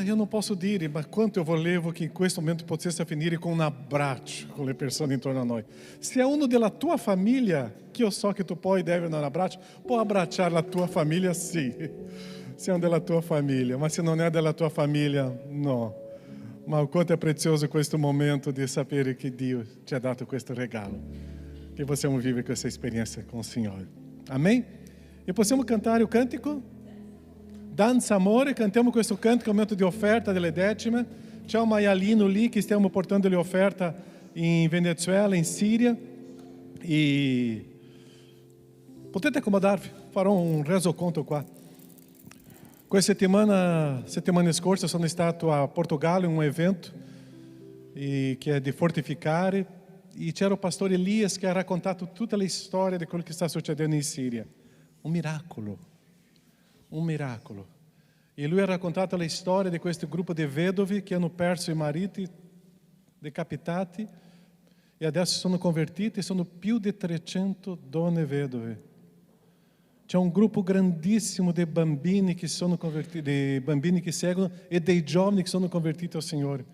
Io non posso dire, ma quanto eu volevo che in questo momento potesse finire con un abbraccio con le persone intorno a noi. Se è uno della tua famiglia, che io so che tu puoi dare un abbraccio, puoi abbracciare la tua famiglia, sì. Se è della tua famiglia, ma se non è della tua famiglia, no. Ma quanto è prezioso questo momento di sapere che Dio ci ha dato questo regalo, che possiamo vivere questa esperienza con il Signore. Amém? E possiamo cantare il cantico? Danza Amore, cantiamo questo cantico, momento di offerta delle decime. C'è un maialino lì che stiamo portando le offerte in Venezuela, in Siria. E potete accomodarvi, farò un resoconto qua. Questa settimana scorsa sono stato a Portogallo in un evento che è di fortificare e c'era il pastore Elias che ha raccontato tutta la storia di quello che sta succedendo in Siria. Un miracolo. E lui ha raccontato la storia di questo gruppo di vedovi che hanno perso i mariti decapitati e adesso sono convertiti, sono più di 300 donne vedove. C'è un gruppo grandissimo di bambini che sono convertiti, di bambini che seguono e dei giovani che sono convertiti al Signore.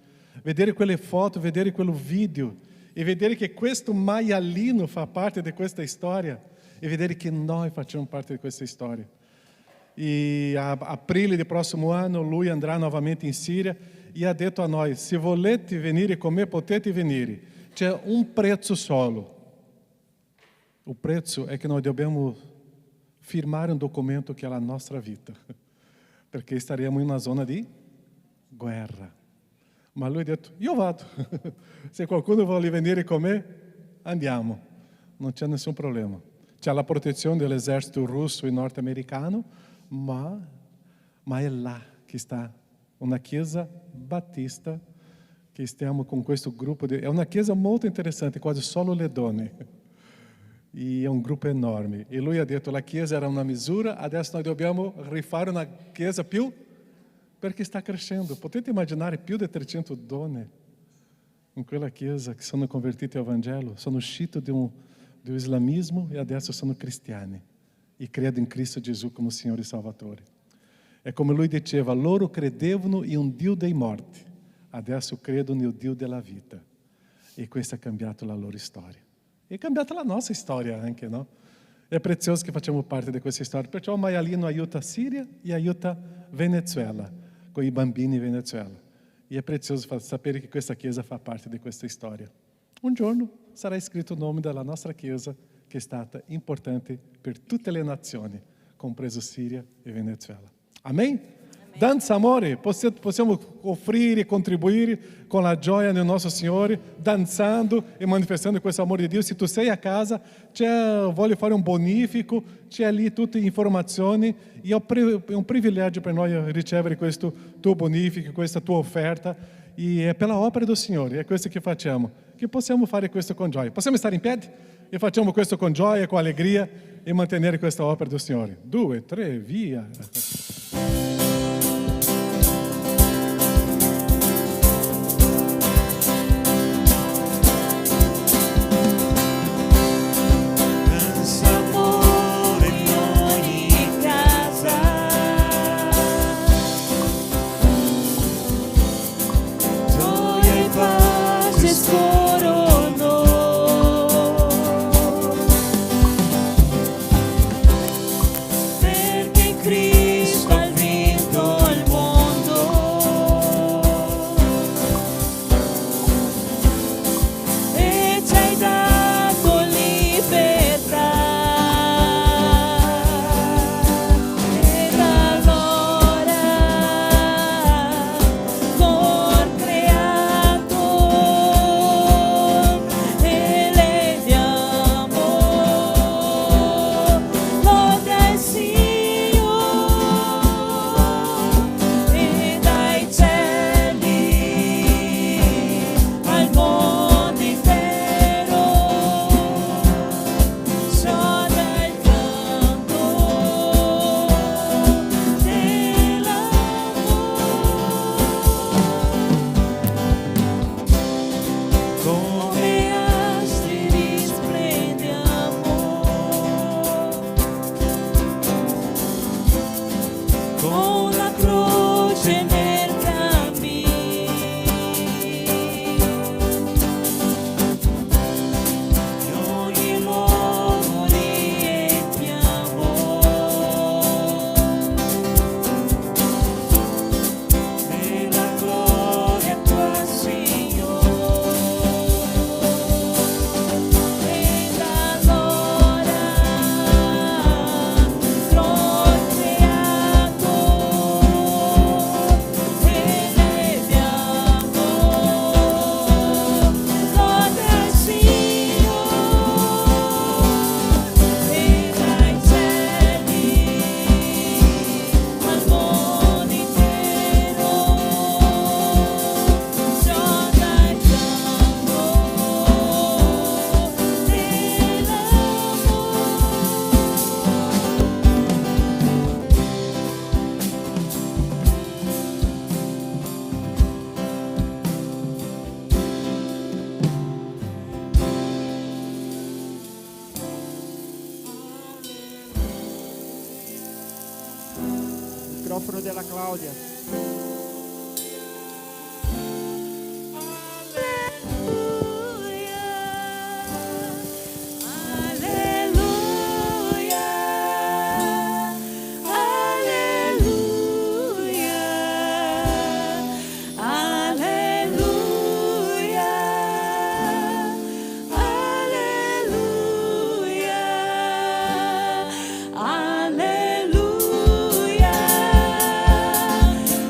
Vedere quelle foto, vedere quel video e vedere che questo maialino fa parte di questa storia e vedere che noi facciamo parte di questa storia. E a aprile del prossimo anno lui andrà novamente in Siria e ha detto a noi: se volete venire con me potete venire, c'è un prezzo solo. Il prezzo è che noi dobbiamo firmare un documento che è la nostra vita, perché staremo in una zona di guerra. Ma lui ha detto: io vado, se qualcuno vuole venire con me andiamo, non c'è nessun problema. C'è la protezione dell'esercito russo e norte-americano, ma è là che sta una chiesa battista che stiamo con questo gruppo. È una chiesa molto interessante, quasi solo le donne. E è un gruppo enorme. E lui ha detto: la chiesa era una misura, adesso noi dobbiamo rifare una chiesa più, perché sta crescendo. Potete immaginare più di 300 donne in quella chiesa che sono convertite al Vangelo, sono uscite do islamismo e adesso sono cristiani e credono in Cristo Gesù come Signore e Salvatore. È come lui diceva: loro credevano in un Dio dei morti, adesso credono nel Dio della vita. E questo ha cambiato la loro storia. E è cambiata la nostra storia anche, no? È prezioso che facciamo parte di questa storia. Perciò il maialino aiuta a Siria e aiuta Venezuela, con i bambini in Venezuela. E è prezioso sapere che questa chiesa fa parte di questa storia. Un giorno sarà scritto il nome della nostra chiesa, che è stata importante per tutte le nazioni, compreso Siria e Venezuela. Amen? Danza Amore, possiamo offrire e contribuire con la gioia nel nostro Signore, danzando e manifestando questo amore di Dio. Se tu sei a casa, voglio fare un bonifico, c'è lì tutte le informazioni e è un privilegio per noi ricevere questo tuo bonifico, questa tua offerta, e è per l'opera del Signore, è questo che facciamo, che possiamo fare questo con gioia. Possiamo stare in piedi e facciamo questo con gioia, con allegria e mantenere questa opera del Signore. 2, 3, via. Cristo con la croce nel cammino. E ogni luogo riempiamo della gloria tua, Signore. Ed allora l'ho creato e eleviamo lode al Signore e dai cieli al mondo intero gioca il canto Microfono della Claudia. Alleluia, alleluia, alleluia, alleluia,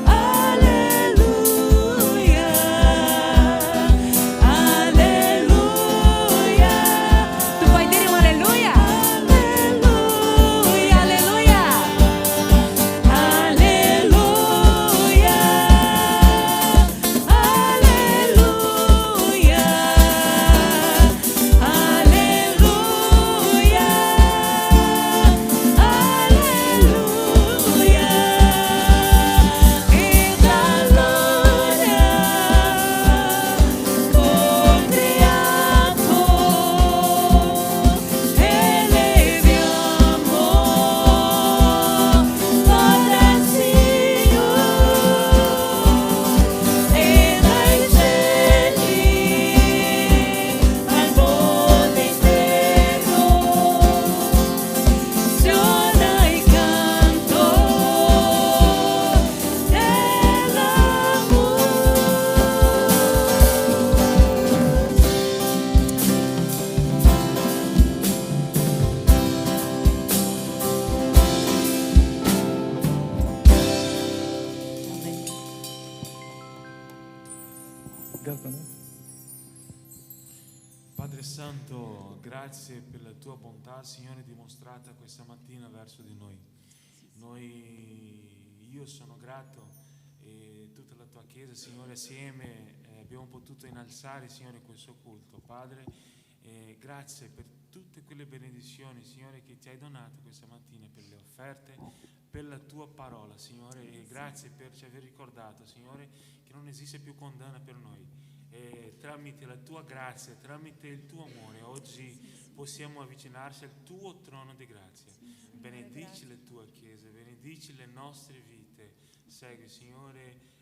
alleluia, alleluia. Tu puoi dire un alleluia? Alleluia, alleluia, alleluia, alleluia, alleluia, ed allora col creato eleviamo lode al Signore e dai cieli al mondo intero suona il canto Obrigado, né? Padre Santo, grazie per la tua bontà, Signore, dimostrata questa mattina verso di noi. Io sono grato e tutta la tua Chiesa, Signore, assieme abbiamo potuto innalzare, Signore, questo culto. Padre, grazie per tutte quelle benedizioni, Signore, che ti hai donato questa mattina, per le offerte, per la tua parola, Signore, e grazie per ci aver ricordato, Signore, che non esiste più condanna per noi. E tramite la tua grazia, tramite il tuo amore, oggi possiamo avvicinarci al tuo trono di grazia. Benedici la tua Chiesa, benedici le nostre vite. Segui, Signore,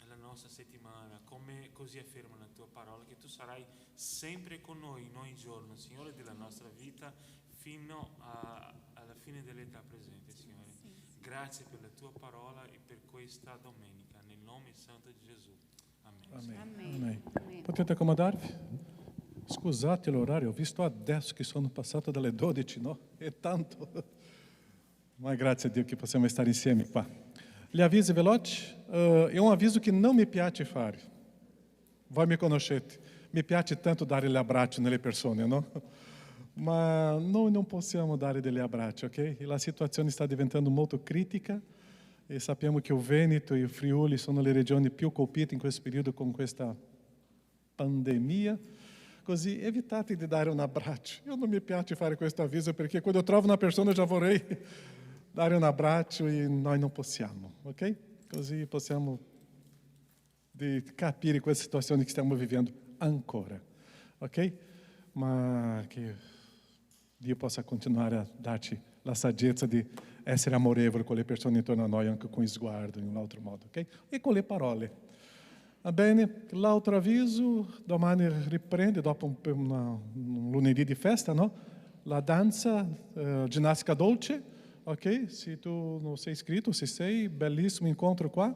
la nostra settimana, come così afferma la tua parola, che tu sarai sempre con noi in ogni giorno, Signore, della nostra vita, fino alla fine dell'età presente, Signore. Grazie per la tua parola e per questa domenica, nel nome santo di Gesù. Amen. Amém. Amen. Amém. Potete accomodarvi? Scusate l'orario, ho visto adesso che sono passato dalle 12, no? È tanto. Ma grazie a Dio che possiamo stare insieme qua. Gli avvisi veloci? È un avviso che non mi piace fare. Voi mi conoscete. Mi piace tanto dare gli abbracci nelle persone, no? Ma noi non possiamo dare degli abbracci, ok? La situazione sta diventando molto critica e sappiamo che il Veneto e il Friuli sono le regioni più colpite in questo periodo con questa pandemia. Così evitate di dare un abbraccio. Io non mi piace fare questo avviso perché quando trovo una persona già vorrei dare un abbraccio e noi non possiamo, ok? Così possiamo capire questa situazione che stiamo vivendo ancora, ok? Ma che Dio possa continuare a darci la saggezza di essere amorevole con le persone intorno a noi, anche con sguardo, in un altro modo, ok? E con le parole. Va bene? L'altro avviso, domani riprende, dopo un lunedì di festa, no? La danza, ginnastica dolce, ok? Se tu non sei iscritto, se sei, bellissimo incontro qua.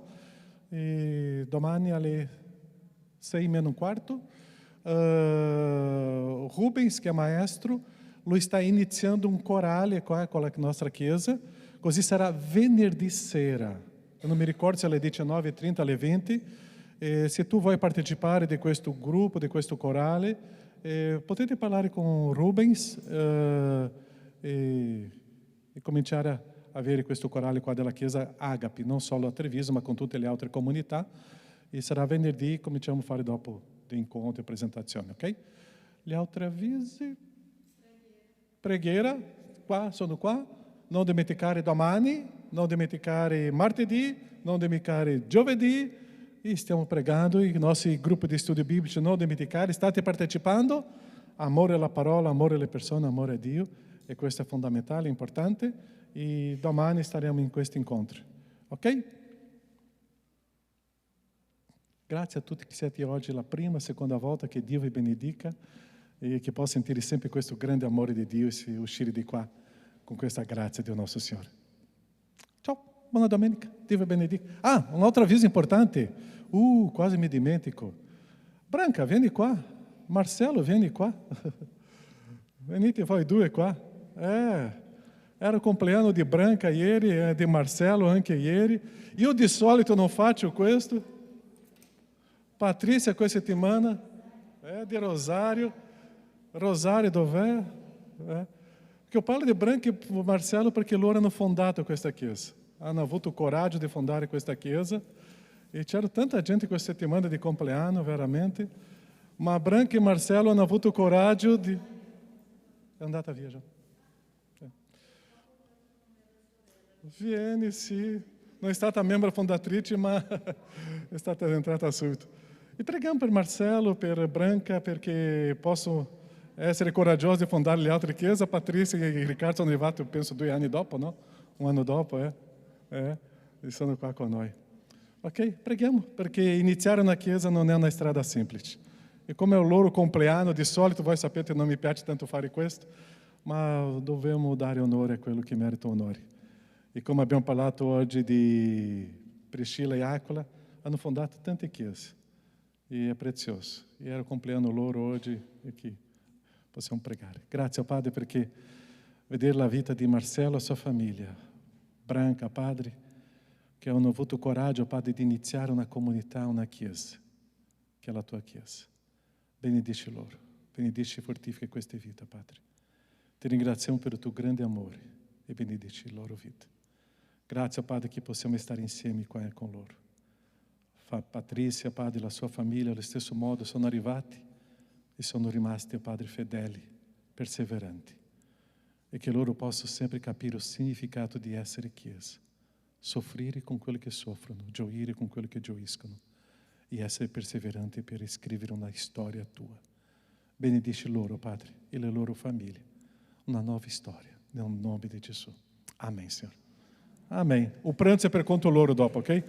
E domani alle 6:45. Rubens, que é maestro, lui sta iniziando un corale qua con la nostra chiesa, così sarà venerdì sera. Eu non mi ricordo se alle 19:30 alle 20. Se tu vuoi partecipare di questo gruppo, di questo corale, potete parlare con Rubens e cominciare a avere questo corale qua della chiesa Agape, non solo a Treviso, ma con tutte le altre comunità. E sarà venerdì, cominciamo a fare dopo l'incontro e presentazione, ok? Gli altri avvisi? Preghiera, qua, sono qua. Non dimenticare domani, non dimenticare martedì, non dimenticare giovedì. E stiamo pregando, i nostri gruppi di studio biblici, non dimenticare, state partecipando. Amore alla parola, amore alle persone, amore a Dio. E questo è fondamentale, importante. E domani staremo in questi incontri, ok? Grazie a tutti che siete oggi la prima, seconda volta, che Dio vi benedica e che possa sentire sempre questo grande amore di Dio e uscire di qua con questa grazia del nostro Signore. Ciao, buona domenica, Dio vi benedica. Ah, un altro avviso importante, quasi mi dimentico. Branca, vieni qua, Marcelo, vieni qua. Venite voi due qua. Era o compleanno di Branca ieri e di Marcelo anche ieri. Io di solito non faccio questo. Patrícia questa settimana, di Rosário. Rosário dov'è? Perché io parlo di Branca e Marcelo perché loro hanno fondato questa chiesa. Hanno avuto il coraggio di fondare questa chiesa e c'era tanta gente questa settimana di compleanno, veramente. Ma Branca e Marcelo hanno avuto il coraggio di... È andata via già. Viene, sì. Non è stata membro fondatrice, ma è stata entrata subito. E preghiamo per Marcelo, per Branca, perché possano essere coraggiosi e fondare le altre chiese. Patrícia e Riccardo sono arrivati, penso, 2 anni dopo, no? Un anno dopo, e sono qua con noi. Ok? Preghiamo, perché iniziare una chiesa non è una strada semplice. E come è il loro compleanno, di solito, voi sapete, non mi piace tanto fare questo, ma dobbiamo dare onore a quello che merita onore. E come abbiamo parlato oggi di Priscilla e Aquila, hanno fondato tante chiese. E è prezioso. E era il compleanno loro oggi e che possiamo pregare. Grazie, Padre, perché vedere la vita di Marcelo e la sua famiglia, Branca, Padre, che hanno avuto coraggio, Padre, di iniziare una comunità, una chiesa, che è la tua chiesa. Benedici loro, benedici e fortifica queste vite, Padre. Ti ringraziamo per il tuo grande amore e benedici la loro vita. Grazie, Padre, che possiamo stare insieme qua con loro. Patrícia, Padre, e la sua famiglia, allo stesso modo, sono arrivati e sono rimasti, Padre, fedeli, perseveranti. E che loro possano sempre capire il significato di essere chiesa. Soffrire con quelli che soffrono, gioire con quelli che gioiscono. E essere perseveranti per scrivere una storia tua. Benedici loro, Padre, e le loro famiglie. Una nuova storia, nel nome di Gesù. Amém, Senhor. Amém. O pranto é per conto loro dopo, ok?